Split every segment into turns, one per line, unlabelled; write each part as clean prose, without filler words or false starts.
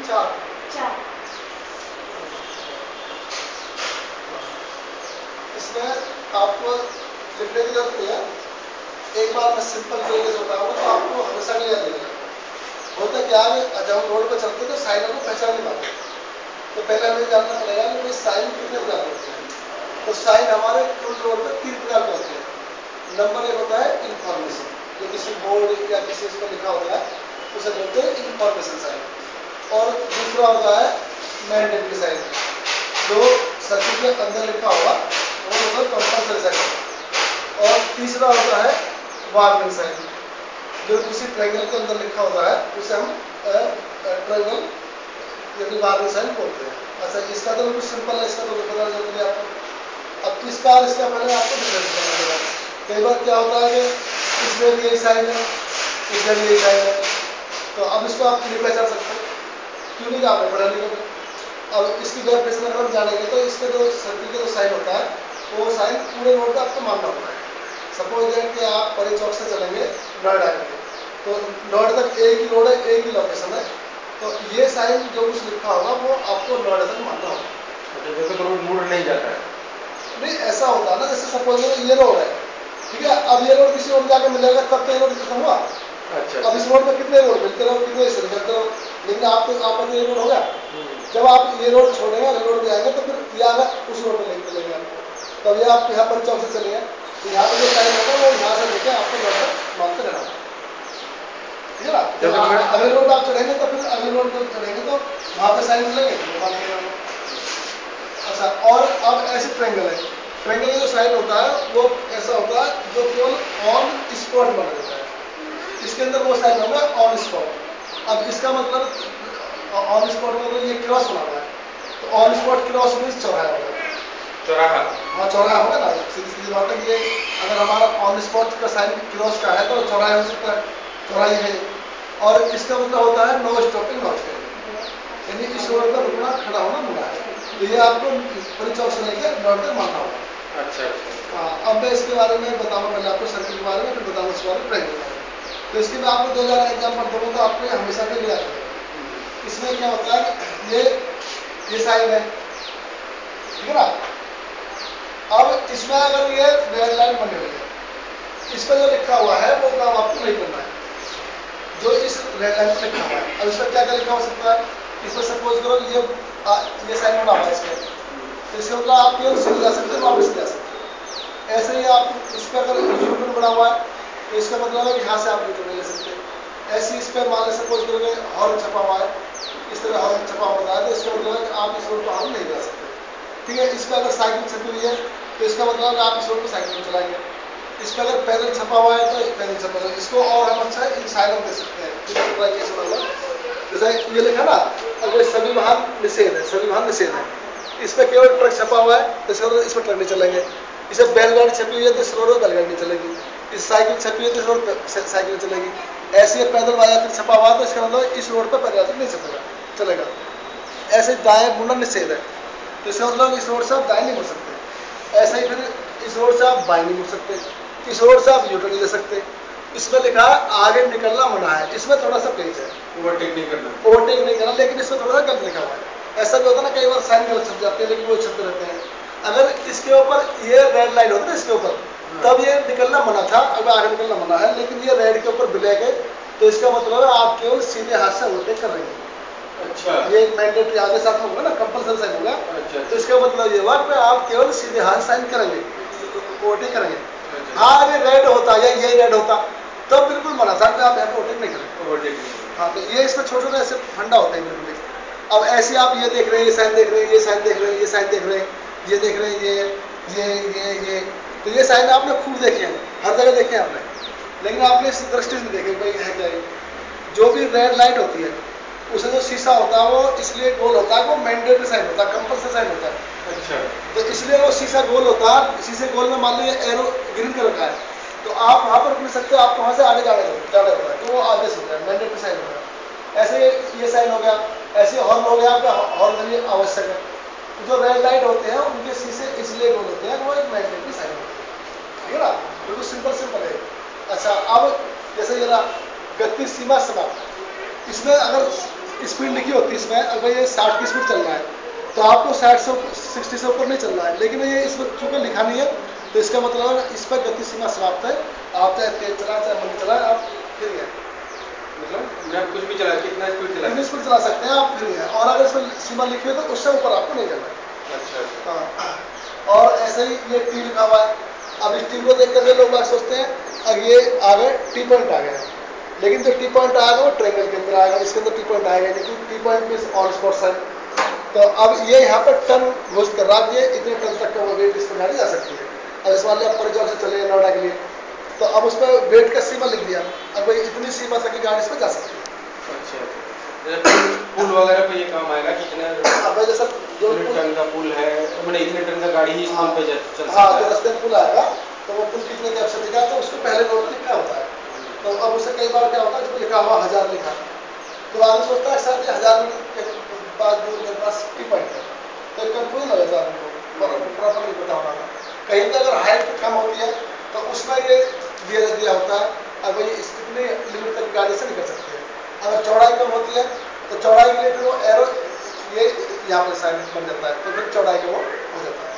4 इसमें आपको लिखने की जरूरत नहीं है, एक बार मैं सिंपल तरीके से बताऊंगा तो आपको हमेशा के लिए याद रहेगा। होता क्या है, जब हम रोड पर चलते हैं तो साइनों को पहचान नहीं पाते, तो पहले हमें जानना पड़ेगा कि भाई साइन कितने प्रकार के होते हैं। तो साइन हमारे कुल रोड पर 3 प्रकार के होते हैं। नंबर 1 होता है इंफॉर्मेशन, जो किसी बोर्ड या किसी पर लिखा होता है उसे बोलते हैं इंफॉर्मेशन साइन। और दूसरा होता है मैंडेटरी साइन, जो सर्किट के अंदर लिखा होगा वो होता है कंपल्सरी साइन। और तीसरा होता है वार्निंग साइन, जो किसी ट्रायंगल के अंदर लिखा होता है उसे हम ट्रायंगल यानी वार्निंग साइन बोलते हैं। अच्छा, इसका तो बिल्कुल सिंपल है, इसका तो पता जरूरत नहीं आपको। अब इसका पहले आपको डिफरेंस करना पड़ेगा। कई बार क्या होता है कि इसमें भी यही साइन है, इसमें भी यही साइन है, तो अब इसको आप नहीं पहचान सकते क्यों नहीं आपने पढ़ा लिखा में। अब इसकी डेफिनेशन अगर हम जानेंगे तो इसके जो सर्किल का जो साइन होता है वो साइन पूरे रोड का आपको मानना होता है। सपोज दैट कि आप परे चौक से चलेंगे नोएडा के, तो नोएडा तक एक ही रोड है, एक ही लोकेशन है, तो ये साइन जो कुछ लिखा होगा वो आपको नोएडा तक मानना होगा।
अच्छा, जैसे तो रोड मुड़ नहीं जाता है।
नहीं, ऐसा होता है ना, जैसे सपोज ये रोड है, ठीक है, अब ये रोड किसी और जाके मिलेगा तब तो ये रोड खत्म हुआ।
अच्छा,
अब इस रोड पर कितने रोड मिलते रहो, कितने हिस्से मिलते रहो, लेकिन आप तो ये रोड हो गया। जब आप ये रोड छोड़ेंगे, अगले रोड पे आएंगे तो फिर ये आगे उस रोड पे लेके चलेंगे आपको। तब ये आप यहाँ पर चौक से चलेंगे तो यहाँ पे जो साइन होगा वो यहाँ से लेके आपको नोएडा मानते रहना, ठीक है ना। जब अगले रोड आप चढ़ेंगे तो फिर अगले रोड पर चढ़ेंगे तो वहाँ पे साइन मिलेंगे। अच्छा, और अब ऐसे ट्रायंगल है, ट्रायंगल का जो साइन होता है वो ऐसा होता है जो केवल ऑन स्पॉट बना देता है। इसके अंदर वो साइन होगा ऑन स्पॉट। अब इसका मतलब ऑन स्पॉट मतलब ये क्रॉस बना हुआ है, तो ऑन स्पॉट क्रॉस मीन्स चौराहा होगा।
चौराहा,
हाँ चौराहा होगा ना, सीधी सीधी बात है कि अगर हमारा ऑन स्पॉट का साइन क्रॉस का है तो चौराहा हो सकता है, चौराहा है। और इसका मतलब होता है नो स्टॉपिंग नो स्टैंडिंग, यानी इस रोड पर रुकना खड़ा होना मना है। तो ये आपको बड़ी चौक से लेकर नोएडा तक मानना होगा।
अच्छा,
हाँ, अब मैं इसके बारे में बताऊंगा, पहले आपको सर्किट के बारे में, फिर बताऊंगा इसके बारे में ट्रायंगल के बारे में। तो इसके मैं आपको 2000 एग्जाम्पल दूंगा तो आपको हमेशा के लिए आता है। इसमें क्या होता है कि ये साइन है, ठीक है ना। अब इसमें अगर ये रेड लाइन बनी हुई है, इस पर जो लिखा हुआ है वो काम आपको नहीं करना है, जो इस रेड लाइन पर लिखा हुआ है। अब इस पर क्या क्या लिखा हो सकता है, इस पर सपोज करो ये साइन बना हुआ है इसमें, तो इसका मतलब आप ये सीधे जा सकते हैं, वापस जा सकते हैं। ऐसे ही आप इस पर अगर यूटर्न बना हुआ है तो इसका मतलब है कि यहाँ से आप यूटर्न ले सकते हैं। ऐसे इस पर मान लें सपोज करोगे हॉर्न छपा हुआ है, इस तरह हॉर्न छपा होता है तो इसका मतलब है कि आप इस रोड पर हॉर्न नहीं जा सकते, ठीक है। इस पर अगर साइकिल छपी हुई है तो इसका मतलब है आप इस रोड पर साइकिल चलाएंगे। इस पर अगर पैदल छपा हुआ है तो पैदल छपा हुआ है। इसको और हम अच्छा इन साइनों दे सकते हैं, जैसे ये लिखा ना, अगर सभी वाहन निषेध है, सभी वाहन निषेध है, इस पर केवल ट्रक छपा हुआ है तो इस पर ट्रक नहीं चलेंगे। इसे बैलगाड़ी छपी हुई है तो इस रोड पर बैलगाड़ी नहीं चलेगी। इस साइकिल छपी हुई है तो इस रोड पर साइकिल चलेगी। ऐसे पैदल वाला फिर छपा हुआ तो इसका मतलब इस रोड पर पैदल नहीं चलेगा। ऐसे दाएं मुड़ना निषेध है तो इसका मतलब इस रोड से आप दाएं नहीं मुड़ सकते। ऐसे ही फिर इस रोड से आप बाएं नहीं मुड़ सकते, इस रोड से आप यूटर्न ले सकते। इसमें लिखा है आगे निकलना मना है, इसमें थोड़ा सा पेज है,
ओवरटेक नहीं करना,
लेकिन इसमें थोड़ा सा गलत लिखा हुआ है। ऐसा भी होता है ना, कई बार साइन गलत छप जाते हैं लेकिन वो छपते रहते हैं। अगर इसके ऊपर ये रेड लाइन होती है ना इसके ऊपर, तब ये निकलना मना था, अब आगे निकलना मना है, लेकिन ये रेड के ऊपर ब्लैक है तो इसका मतलब है आप केवल सीधे हाथ से ओवरटेक कर रहे हैं।
अच्छा,
ये मैंडेटरी आगे साथ में होगा ना, कंपल्सरी साइन होगा।
अच्छा,
तो इसका मतलब ये हुआ कि आप केवल सीधे हाथ साइन करेंगे, ओवरटेक करेंगे। हाँ, अगर रेड होता या ये रेड होता तब बिल्कुल मना था कि आप यहाँ पे ओवरटेक नहीं करेंगे। हाँ, तो ये इसमें छोटे छोटे ऐसे फंडा होते हैं बिल्कुल। अब ऐसे आप ये देख रहे हैं, ये साइन देख रहे हैं, ये साइन देख रहे हैं, ये साइन देख रहे हैं, ये देख रहे हैं, ये तो ये साइन आपने खूब देखे हैं, हर जगह देखे हैं आपने, लेकिन आपने इस दृष्टि से देखे भाई है क्या ये। जो भी रेड लाइट होती है उसे जो शीशा होता है वो इसलिए गोल होता है, वो मैंडेटरी साइन होता है, कंपल्सरी साइन होता है।
अच्छा,
तो इसलिए वो शीशा गोल होता है। शीशे गोल में मान लीजिए एरो ग्रीन कलर का है तो आप वहाँ पर रुक नहीं सकते, आपको वहाँ से आगे जाना होता है, तो वो आगे से होता है, मैंडेटरी साइन होता है। ऐसे ये साइन हो गया, ऐसे हॉर्न हो गया, आपका हॉर्न भी आवश्यक है। जो रेड लाइट होते हैं उनके शीशे इसलिए गोल होते हैं, वो एक मैंडेटरी साइन होता है, ठीक है ना। बिल्कुल सिंपल है। अच्छा, अब जैसे ये ना गति सीमा समाप्त, इसमें अगर स्पीड लिखी होती है इसमें, अगर ये 60 की स्पीड चल रहा है तो आपको 60 से ऊपर नहीं चलना है, लेकिन ये इसमें चूंकि लिखा नहीं है तो इसका मतलब है इस पर गति सीमा समाप्त है। आप चाहे तेज चलाएं चाहे मंद चलाएं, आप फ्री है।
मतलब मैं कुछ भी चला, कितना स्पीड चला,
कितनी स्पीड चला सकते हैं आप, फ्री है। और अगर इसमें सीमा लिखी है तो उससे ऊपर आपको नहीं जाना है।
अच्छा।
हाँ, और ऐसे ही ये टी लिखा हुआ है। अब इस टी को देख कर लोग बात सोचते हैं अब ये आ गए टी पॉइंट आ गया, लेकिन जो टी पॉइंट आएगा वो ट्रायंगल के अंदर आएगा, इसके अंदर टी पॉइंट आएगा, लेकिन T point means on spot sign. तो अब ये यहाँ पर टन घोषित कर रहा है, ये इतने टन तक का वो वेट इस पर गाड़ी जा सकती है। अब इस मान लिया परिजन से चले नोएडा के लिए, तो अब उस पर वेट का सीमा लिख दिया, अब भाई इतनी सीमा तक की गाड़ी इस पर जा सकती है।
अच्छा, पुल वगैरह पे ये काम आएगा, कितना
अब जैसा जो
टन का पुल है, मैंने इतने टन का गाड़ी ही इस पुल पे चल सकता
हाँ,
है।
जो रास्ते में पुल आएगा तो वो पुल कितने कैपेसिटी का, तो उसको पहले नोट लिखा होता है। तो अब उससे कई बार क्या होता है, जब लिखा हुआ 1000 लिखा तो आदमी सोचता है सर 1000 के बाद दूर के पास टी पॉइंट है, तो कंफ्यूजन हो जाता है आदमी को, प्रॉपर नहीं पता होना। कहीं पे अगर हाइट कम होती है तो उसमें ये दिया होता है, अब भाई इतनी लिमिट तक गाड़ी से निकल सकते हैं। अगर चौड़ाई कम होती है तो चौड़ाई के लिए फिर वो एरो ये यहाँ पर साइन बन जाता है, तो फिर चौड़ाई का वो हो जाता है।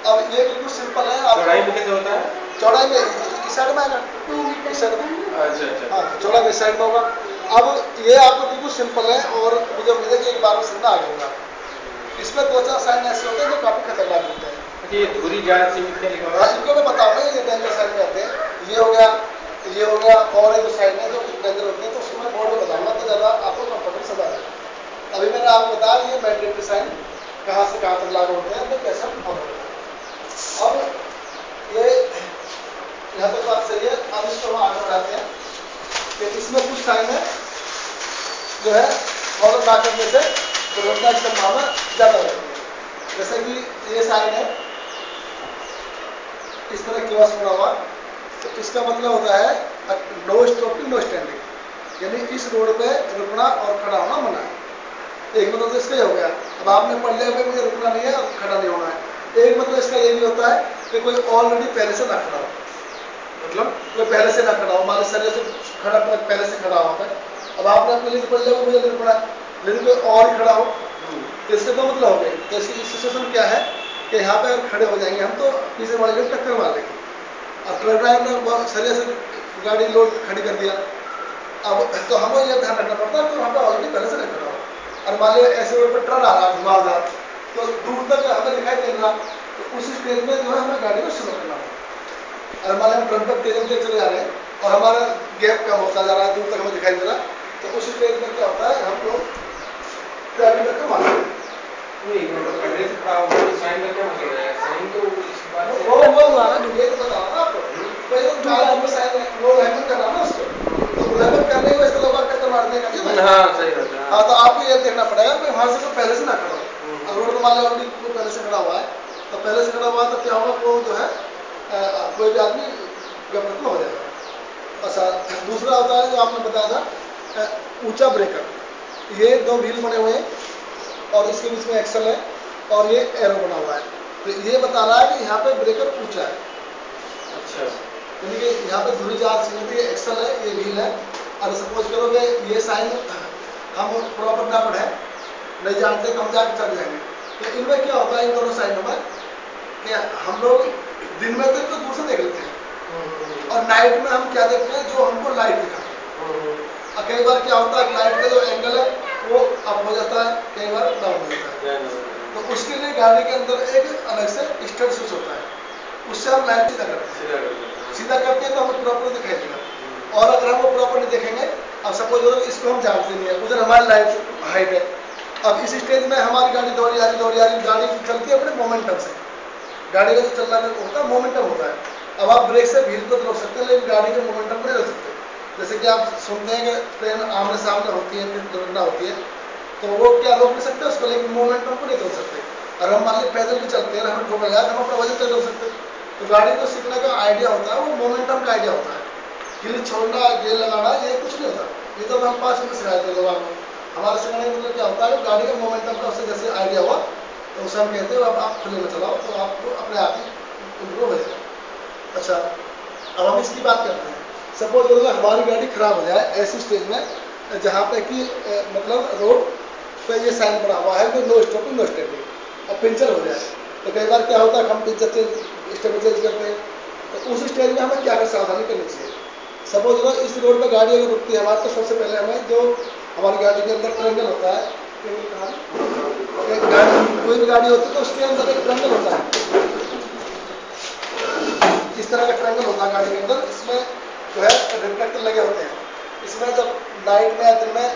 अब ये बिल्कुल सिंपल है।
चौड़ाई में कैसे होता है?
चौड़ाई में इस साइड में आएगा, इस साइड में।
अच्छा।
हाँ, चौड़ाई में इस साइड में होगा। अब ये आपको बिल्कुल सिंपल है, और मुझे उम्मीद है कि एक बार में समझ आ गया। इसमें 2-4 साइन ऐसे होते हैं जो काफी खतरनाक होते हैं।
ये धुरी ज्यादा सीमित क्या लिखा हुआ है?
इनको मैं बताऊंगा, ये डेंजर साइन में आते हैं। ये हो गया, ये हो गया, और एक साइन है जो डेंजर होते हैं, तो उसको मैं बोर्ड में बताऊंगा तो ज़्यादा आपको कंफर्टेबल समझ आएगा। अभी मैंने आपको बताया ये मैंडेटरी साइन कहाँ से कहाँ तक लागू होते हैं, तो कैसे फॉलो होते हैं। अब ये यहाँ तक बात सही है। अब इसको हम आगे बढ़ाते हैं कि इसमें कुछ साइन है जो है फॉलो ना करने से दुर्घटना की संभावना ज़्यादा रहती है। जैसे कि ये साइन है इस तरह क्रॉस बना हुआ, तो इसका मतलब होता है नो स्टॉपिंग नो स्टैंडिंग, यानी इस रोड पे रुकना और खड़ा होना मना है। एक मतलब तो इसका ही हो गया। अब आपने पढ़ लिया भाई मुझे रुकना नहीं है और खड़ा नहीं होना है। एक मतलब इसका ये भी होता है कि कोई ऑलरेडी पहले से ना खड़ा हो, मतलब कोई पहले से ना खड़ा हो, हमारे शरीर से खड़ा पहले से खड़ा हुआ है। अब आपने अपने लिए पढ़ लिया मुझे नहीं पड़ा, लेकिन कोई और ही खड़ा हो, तो इससे तो मतलब हो गई। तो इसकी सिचुएशन क्या है कि यहाँ पे अगर खड़े हो जाएंगे हम तो पीछे वाले को टक्कर मार देंगे। अब ट्रक ड्राइवर ने बहुत शरीर से गाड़ी लोड खड़ी कर दिया, अब तो हमें यह ध्यान रखना पड़ता है कि वहाँ पर ऑलरेडी पहले से नहीं खड़ा हो। और मान लीजिए ऐसे रोड पर ट्रक आ रहा है घुमावदार, तो दूर तक हमें दिखाई दे रहा, तो उस स्टेज में जो है हमें गाड़ी को स्लो करना है। और मान लीजिए हम ट्रक पर तेज चले जा रहे हैं और हमारा गैप कम होता जा रहा है, दूर तक हमें दिखाई दे रहा, तो उस स्टेज में क्या होता है हम लोग ड्राइविंग करके मारते हैं।
साइन का क्या मतलब है? साइन तो इस बात से
वो बताना मुझे तो बताओ ना आपको, भाई तो गाड़ी में साइन वो उल्लंघन करना ना उसको, तो उल्लंघन करने को इसको लोग टक्कर मार देगा जी भाई।
हाँ सही बात है।
हाँ, तो आपको ये देखना पड़ेगा कि वहाँ से तो पहले से ना खड़ा हो। अगर रोड मान लो ऑलरेडी पहले से खड़ा हुआ है, तो पहले से खड़ा हुआ है तो क्या होगा, वो जो है कोई भी आदमी गलत हो जाएगा। अच्छा, दूसरा होता है जो आपने बताया था ऊंचा ब्रेकर, ये 2 व्हील बने हुए हैं और इसके बीच में एक्सल है और ये एरो बना हुआ है, तो ये बता रहा है कि यहाँ पे ब्रेकर ऊंचा है।
अच्छा,
यानी कि यहाँ पे धुरी चार सीमित, ये एक्सल है, ये व्हील है। और सपोज करो कि ये साइन हम प्रॉपर ना पढ़े, नहीं जानते तो हम जाकर चल जाएंगे, तो इनमें क्या होता है इन दोनों साइनों में कि हम लोग दिन में तो इनको दूर से देख लेते हैं और नाइट में हम क्या देखते हैं जो हमको लाइट दिखाता है। और कई बार क्या होता है लाइट का जो एंगल है वो अप हो जाता है, कई बार डाउन हो जाता है, तो उसके लिए गाड़ी के अंदर एक अलग से स्टड स्विच होता है, उससे हम लाइट सीधा करते हैं तो हमें प्रॉपर दिखाई देगा। और अगर हम वो प्रॉपर नहीं देखेंगे, अब सपोज करो इसको हम जानते नहीं है, उधर हमारी लाइट हाइट है, अब इस स्टेज में हमारी गाड़ी दौड़ी आ रही, गाड़ी चलती है अपने मोमेंटम से, गाड़ी का जो चलना होता है मोमेंटम होता है। अब आप ब्रेक से व्हील को रोक सकते हैं लेकिन गाड़ी के मोमेंटम को नहीं रोक सकते। जैसे कि आप सुनते हैं कि ट्रेन आमने सामने होती है, फिर दुर्घटना होती है, तो वो क्या रोक नहीं सकते उसको, लेकिन मोमेंटम को नहीं रोक सकते। और हम मान लीजिए पैदल भी चलते हैं, हमें ठोकर लगा हम अपना वजन नहीं रोक सकते। तो गाड़ी को सीखने का आइडिया होता है वो मोमेंटम का आइडिया होता है, गियर छोड़ना गियर लगाना ये कुछ नहीं होता। ये तो हम 5 मिनट सिखाते हैं लोगों को। हमारे सिखाने का मतलब क्या होता है, गाड़ी का मोमेंटम का उससे जैसे आइडिया हुआ तो उसे हम कहते हैं अब आप खुले में चलाओ, तो आपको अपने आप ही इम्प्रूव हो जाएगा। अच्छा, अब हम इसकी बात करते हैं। सपोज करो हमारी गाड़ी खराब हो जाए ऐसी स्टेज में, जहाँ पे कि मतलब रोड पे ये साइन बना हुआ है कि नो स्टॉपिंग नो स्टैंडिंग, और पंचर हो जाए तो कई बार क्या होता है हम पंचर स्टेप चेंज करते हैं, तो उस स्टेज में हमें क्या कर सावधानी करनी चाहिए। सपोज करो इस रोड पे गाड़ी अगर रुकती है हमारे, तो सबसे पहले हमें जो हमारी गाड़ी के अंदर ट्रेंगल होता है, एक गाड़ी कोई भी गाड़ी होती है तो उसके अंदर एक ट्रेंगल होता है, इस तरह का ट्रेंगल होता है गाड़ी के अंदर, इसमें जो है रिफ्लेक्टर लगे होते हैं। इसमें जब नाइट में या दिन में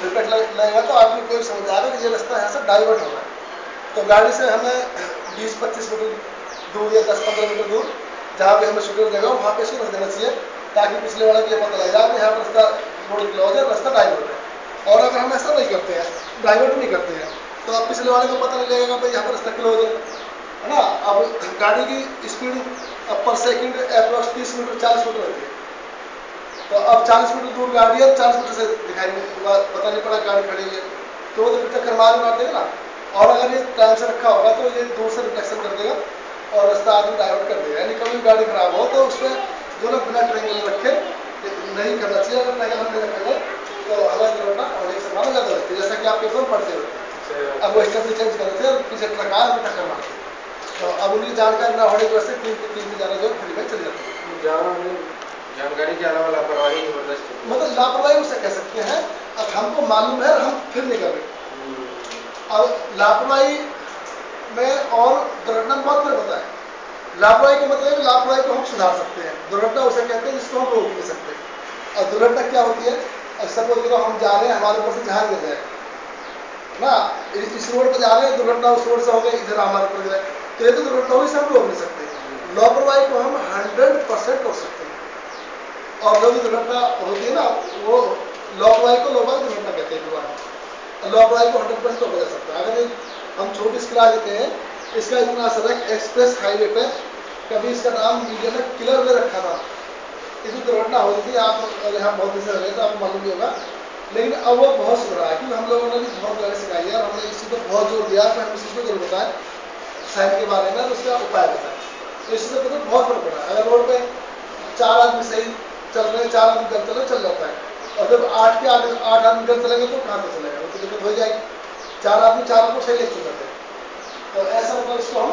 रिफ्लेक्टर लगेगा तो आदमी कोई समझ आएगा कि ये रास्ता यहाँ से डाइवर्ट हो रहा है, तो गाड़ी से हमें 20-25 मीटर दूर या 10-15 मीटर दूर जहाँ पे हमें शूटर देगा वहाँ पे इसको रख देना चाहिए, ताकि पिछले वाले को ये पता लग जाए कि यहाँ पर रास्ता रोड क्लोज है, रास्ता डाइवर्ट है। और अगर हम ऐसा नहीं करते हैं, डाइवर्ट नहीं करते हैं, तो अब पिछले वाले को पता नहीं लगेगा भाई यहाँ पर रास्ता क्लोज है ना। अब गाड़ी की स्पीड पर सेकंड अप्रोक्स 30 मीटर 40 मीटर रहती है, तो अब 40 मीटर दूर गाड़ी है, 40 मीटर से दिखाई नहीं पता नहीं पड़ा गाड़ी खड़ी है, तो वो तो चक्कर मार देगा ना। और अगर ये टाइम से रखा होगा तो ये दूर से रिफ्लेक्शन कर देगा और रास्ता आदमी डाइवर्ट कर देगा। यानी कभी गाड़ी खराब हो तो उसमें जो ना बिना ट्रेंगल रखे नहीं करना चाहिए। अगर ट्रेंगल हम नहीं रखेंगे तो हमें दुर्घटना होने की संभावना ज़्यादा रहती है, जैसा कि आप पेपर में पढ़ते होते हैं। अब वो स्टेप चेंज कर रहे थे, पीछे ट्रक आया हमें टक्कर मारते, तो अब उनकी जानकारी ना होने की वजह से 3 से ज़्यादा जो फ्री में चली जाती है।
जानकारी के अलावा लापरवाही जबरदस्त,
मतलब लापरवाही उसे कह सकते हैं। अब हमको मालूम है हम फिर नहीं कर रहे। अब लापरवाही में और दुर्घटना में बहुत फर्क होता है। लापरवाही का मतलब लापरवाही को हम सुधार सकते हैं, दुर्घटना उसे कहते हैं जिसको हम रोक नहीं सकते। और दुर्घटना क्या होती है, सपोज करो हम जा रहे हैं, हमारे ऊपर से जहाज गिर जाए ना, इस रोड पर जा रहे हैं, दुर्घटना उस रोड से हो गई, इधर हमारे ऊपर गिरा, तो ये तो दुर्घटना हुई, से हम रोक नहीं सकते। लापरवाही को हम 100% रोक सकते हैं। और जो भी दुर्घटना होती है ना, वो लापरवाही को लापरवाही दुर्घटना कहते हैं। लापरवाही को 100% रोका जा सकता है। अगर हम छोटी स्कला लेते हैं, इसका इतना असर है एक्सप्रेस हाईवे पे कभी इसका नाम मीडिया में किलर में रखा था, इसमें दुर्घटना हो रही थी। आप यहाँ बहुत दिन से रहे तो आपको मालूम भी होगा, लेकिन अब वो बहुत सुधरा है क्योंकि हम लोगों ने भी बहुत गाड़ी सिखाई है और हमने इसी पर बहुत जोर दिया कि हम इस चीज़ को जरूर बताएं साइन के बारे में, उसका उपाय बताएं। तो इससे तो बहुत फर्क पड़ा है। अगर रोड पे 4 आदमी सही चल रहे हैं, 4 आदमी गलत चल रहे, चल जाता है, और जब 8 आदमी गलत चलेंगे तो कहाँ से चलेगा, वो तो दिक्कत हो जाएगी। 4 आदमी 4 को सही लेके चलते हैं, तो ऐसा मतलब इसको हम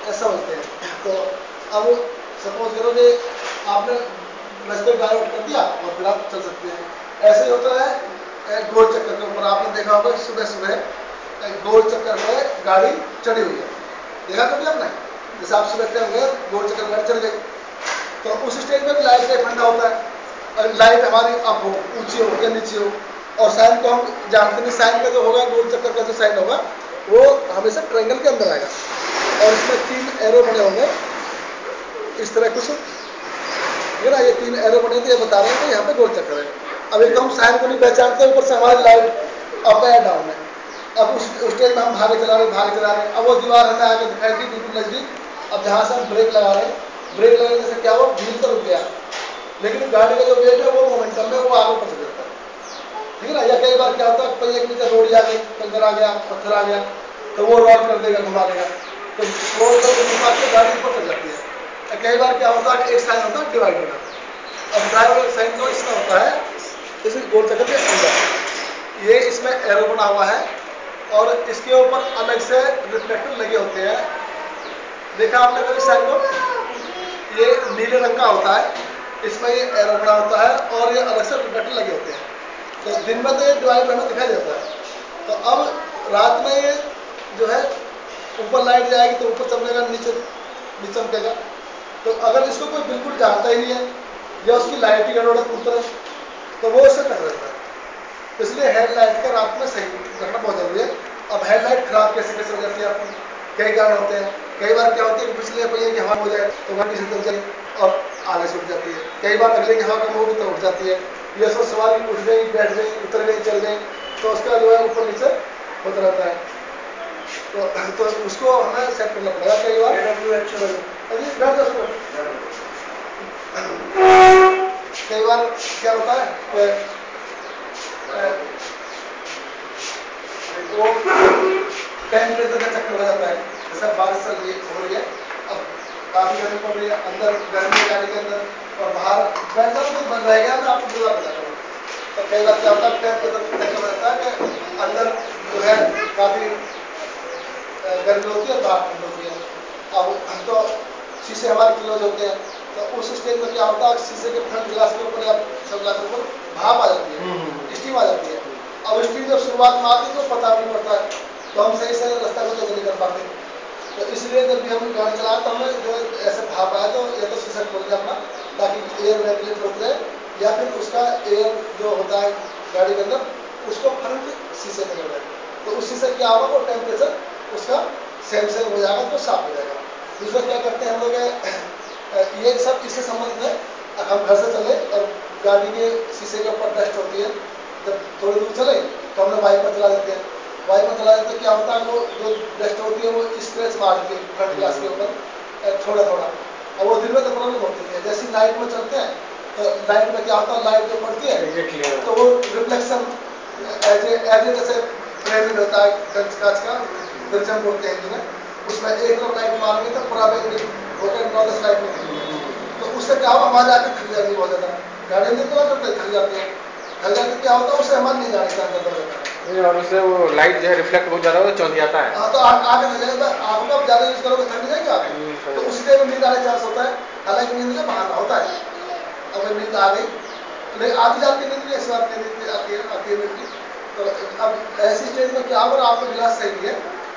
ऐसा बोलते हैं। तो अब सपोज करो कि आपने रास्ते डाइवर्ट कर दिया और फिर आप चल सकते हैं। ऐसे ही होता है गोल चक्कर के ऊपर, आपने देखा होगा सुबह सुबह गोल चक्कर में गाड़ी चढ़ी हुई है, देखा कभी आपने? जैसे आप सुबह टाइम गए गोल चक्कर गाड़ी चढ़ गई, तो उस स्टेज में भी लाइट का फंडा होता है। और लाइट हमारी अप हो, ऊंची हो या नीचे हो, और साइन को हम जानते नहीं, साइन का जो होगा गोल चक्कर का जो साइन होगा वो हमेशा ट्रायंगल के अंदर आएगा, और इसमें 3 एरो बने होंगे इस तरह कुछ, ये ना ये 3 एरो बने थे, ये बता रहे हैं कि यहाँ पे गोल चक्कर है। अब एक तो हम साइन को नहीं पहचानते, ऊपर से हमारी लाइट अप है डाउन है। अब उस स्टेज में हम भागे चला रहे, अब वो दीवार हमें आगे दिखाई दी बिल्कुल नजदीक। अब जहाँ से हम ब्रेक लगा रहे हैं, ब्रेक लगाने से क्या हुआ, व्हील तो रुक गया, लेकिन गाड़ी का जो वेट है वो मोमेंटम में वो आगे बढ़ जाता है, ठीक है ना। या कई बार क्या होता है पहिए के नीचे रोड आ गई, कंकर आ गया, पत्थर आ गया, तो वो रोड कर देगा, घुमा देगा, तो रोड पर घुमा के गाड़ी ऊपर चढ़ जाती है। कई बार क्या होता है, एक साइन होता है डिवाइडर का, अब ड्राइवर साइन जो इसका होता है इसे गोल चक्कर के अंदर, ये इसमें एरो बना हुआ है और इसके ऊपर अलग से रिफ्लेक्टर लगे होते हैं। देखा आपने कभी साइन को, ये नीले रंग का होता है, इसमें ये एरो बना होता है और ये अलग से रिफ्लेक्टर लगे होते हैं। तो दिन में तो ये डिवाइडर हमें दिखाई देता है, तो अब रात में ये जो है ऊपर लाइट जाएगी तो ऊपर चमकेगा, नीचे चमकेगा। तो अगर इसको कोई बिल्कुल जानता ही नहीं है या उसकी लाइट ही गड़बड़ है पूरी तरह, तो वो इससे कर देता है। तो इसलिए हेडलाइट का रात में सही करना बहुत जरूरी है। अब हेडलाइट खराब कैसे हो जाती है आपकी, कई कारण होते हैं। कई बार क्या होती है कि पिछले पहिए की हवा हो जाए तो गाड़ी से उतर जाए और आगे से उठ जाती है। कई बार अगले की हवा कम होगी तो उठ जाती है। ये सब सवारी उठ गई, बैठ गई, उतर गई, चल गई, तो उसका जो है ऊपर नीचे होता रहता है। तो उसको हमें सेट करना पड़ेगा। कई बार कई बार क्या होता है वो टेम्परेचर का चक्कर हो जाता है। जैसे बारिश चल रही हो रही है, अब काफी गर्मी पड़ रही है, अंदर गर्मी गाड़ी के अंदर और बाहर बैठा तो बन रहेगा, मैं आपको पूरा बता दूँ। तो कई बार क्या होता है टेम्परेचर कम रहता है कि अंदर जो है काफ़ी गर्मी होती है, बाहर ठंड होती है। अब तो शीशे हमारे क्लोज होते हैं, तो उस स्टेज में क्या होता है, शीशे के फ्रंट ग्लास के ऊपर या सब ग्लास के ऊपर भाप आ जाती है, स्टीम आ जाती है। अब स्टीम जब शुरुआत में आती है तो पता नहीं पड़ता है, तो हम सही से रास्ता को तो नहीं कर पाते। तो इसलिए जब भी हम गाड़ी चलाएं तो हमें जो ऐसे भाप आए तो या तो शीशा खोल दें अपना, ताकि एयर वेंटिलेट होते रहे, या फिर उसका एयर जो होता है गाड़ी के अंदर उसको फ्रंट शीशे में लगाए, तो उसी से क्या होगा, वो टेम्परेचर उसका सेम हो जाएगा, तो साफ हो जाएगा। दूसरा क्या करते हैं हम लोग, ये सब इससे संबंधित है। हम घर से चले और गाड़ी के शीशे के ऊपर डस्ट होती है, जब थोड़ी दूर चले तो हम लोग वाइपर चला देते हैं। वाइपर चला देते क्या होता है, वो जो डस्ट होती है वो स्क्रैच मारती है फ्रंट ग्लास के ऊपर थोड़ा थोड़ा, और वो दिन में तो प्रॉब्लम होती है। जैसे नाइट में चलते हैं तो लाइट में क्या होता है, लाइट जो पड़ती है तो वो रिफ्लेक्शन एज जैसे फ्रेम होता है कांच का, बिल्चम बोलते हैं हिंदी में, उसमें एक तरफ लाइट मारेंगे तो पूरा होकर 9-10 लाइट में दिखेगी। तो उससे क्या होगा, हमारे आगे थक जाएगी बहुत ज़्यादा, गाड़ी में तो थक जाती है। थक जाती क्या होता है, उससे हमारे नहीं जाने का अंदर बढ़ जाता है,
और उससे वो लाइट जो है रिफ्लेक्ट बहुत ज़्यादा चौंध जाता है।
हाँ, तो आगे थक जाएगा। आपको अब ज़्यादा यूज़ करोगे थक जाएंगे आगे, तो उसी टाइम नींद आने चांस होता है। हालांकि नींद का बहाना होता है, अगर नींद आ गई लेकिन आती जाती नींद भी ऐसी बात नहीं आती है नींद की। तो अब ऐसी स्टेज में क्या होगा, आपको गिलास सही है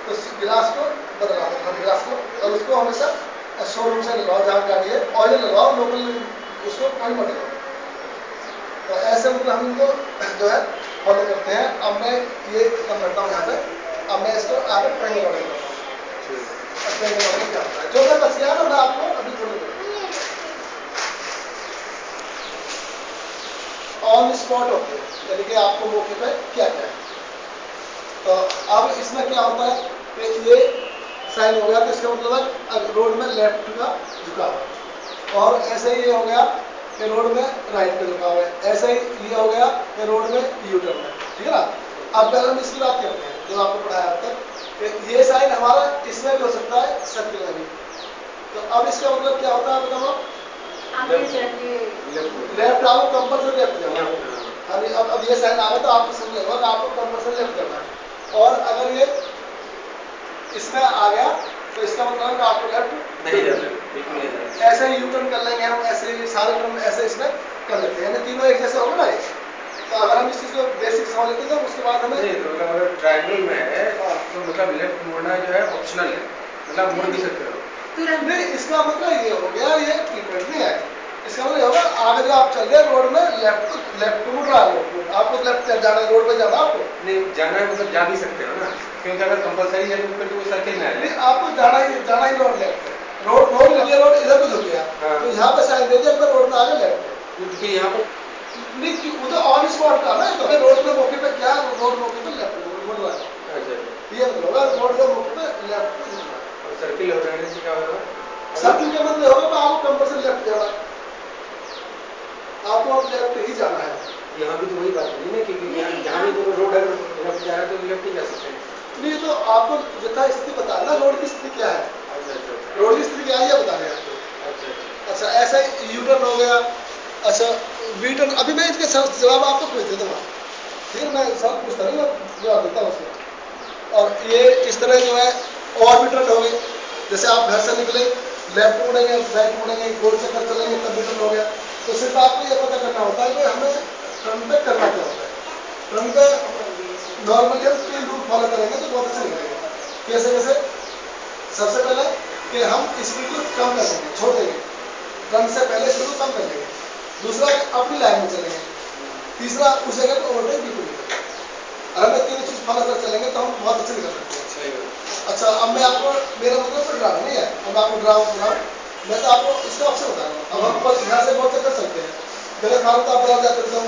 तो गिलास को बदला दो, गिलास को, और उसको हमेशा शोरूम से लगाओ, जहाँ गाड़ी है ऑयल लगाओ, लोकल उसको ऑयल मत लगाओ। तो ऐसे मतलब हम इनको जो है फॉलो करते हैं। अब मैं ये खत्म करता हूँ यहाँ पे, अब मैं इसको आगे ट्रेन करता हूँ। ट्रेन करने क्या होता है, जो मैं बच गया ना मैं आपको अभी थोड़ी देर ऑन स्पॉट होते हैं, यानी कि आपको मौके पे क्या क्या है। तो अब इसमें क्या होता है कि ये साइन हो गया, तो इसका मतलब है रोड में लेफ्ट का झुका हुआ है, और ऐसे ही ये हो गया कि रोड में राइट पे झुका हुआ है, ऐसे ही ये हो गया कि रोड में यू टर्न है, ठीक है ना। अब पहले हम इसकी बात करते हैं जो आपको पढ़ाया अब तक, कि ये साइन हमारा इसमें भी हो सकता है, सर्किल में भी। तो अब इसका मतलब क्या होता है बताओ, लेफ्ट आओ कंपल्सरी लेफ्ट जाना। अब ये साइन आ गया तो आपको समझ लेगा कि आपको कंपल्सरी लेफ्ट करना है, और अगर ये इसमें आ गया तो इसका मतलब है कि आपको लेफ्ट
नहीं जाना,
ऐसे ही यू टर्न कर लेंगे हम, ऐसे ही सारे टर्न ऐसे इसमें कर लेते हैं, यानी तीनों एक जैसे होगा ना। तो अगर हम इस चीज़ को बेसिक समझ लेते हैं तो उसके बाद हमें
नहीं, तो मतलब अगर ट्रायंगल में है तो मतलब लेफ्ट मुड़ना जो है ऑप्शनल है, मतलब मुड़ भी सकते हो।
नहीं, इसका मतलब ये हो गया, ये ट्रीटमेंट नहीं है। इसका मतलब ये होगा, आगे जो आप चल रहे हैं रोड में लेफ्ट को मुड़ रहा है, आपको लेफ्ट जाना है, रोड पे जाना है आपको
नहीं जाना है, मतलब जा भी सकते हो ना, क्योंकि अगर कंपलसरी है तो फिर वो सर्किल में आ
नहीं,
जाए।
आपको जाना ही रोड लेफ्ट है। रोड रोड लगी है, रोड इधर को झुक गया,
हाँ।
तो यहाँ पे साइन दे दिया, अपना रोड में आगे लेफ्ट है।
क्योंकि यहाँ पर
नहीं, वो तो ऑन स्पॉट का ना, तो रोड में मौके पे क्या, रोड मौके पे लेफ्ट मुड़ रहा है,
अच्छा,
ये मतलब होगा रोड के मौके पे लेफ्ट को झुकना है।
और सर्किल हो जाने से क्या होगा,
सर्किल का मतलब होगा कि आपको कंपल्सरी लेफ्ट जाना है, आपको अब लेफ्ट ही जाना है।
यहाँ भी तो वही बात है ना, क्योंकि यहाँ भी तो रोड अगर लेफ्ट जा रहा है तो लेफ्ट ही जा सकते हैं।
नहीं, तो आपको जितना स्थिति बताना, रोड की स्थिति क्या है, रोड की स्थिति क्या है ये बताने आपको। अच्छा, ऐसा यू टर्न हो गया। अच्छा, वी टर्न, अभी मैं इसके जवाब आपको पूछ देता हूँ, ठीक है, मैं सब पूछता नहीं, मैं जवाब देता हूँ उसमें। और ये इस तरह जो है और भी टर्न हो गए, जैसे आप घर से निकले, लेफ्ट मुड़ेंगे, राइट मुड़ेंगे, गोल चक्कर चलेंगे, तब भी टर्न हो गया। तो सिर्फ आपको ये पता करना होता है कि हमें टर्न पे करना क्या होता है। टर्न पे नॉर्मली हम 3 रूल फॉलो करेंगे तो बहुत अच्छे लगेगा। कैसे कैसे, सबसे पहले कि हम स्पीड को कम कर देंगे, छोड़ देंगे, टर्न से पहले स्पीड को कम कर देंगे। दूसरा, अपनी लाइन में चलेंगे। तीसरा, उस जगह पर ओवरटेक बिल्कुल नहीं करेंगे। अगर मैं 3 चीज़ फॉलो कर चलेंगे तो हम बहुत अच्छे निकल सकते हैं। अच्छा, अब मैं आपको, मेरा मतलब तो ड्रामा नहीं है, अब आपको ड्रामा, मैं तो आपको इसका ऑप्शन बता रहा हूँ। अब हम बस यहाँ से बहुत कर सकते हैं, गलत मारो तो आप बराबर जा सकते हो,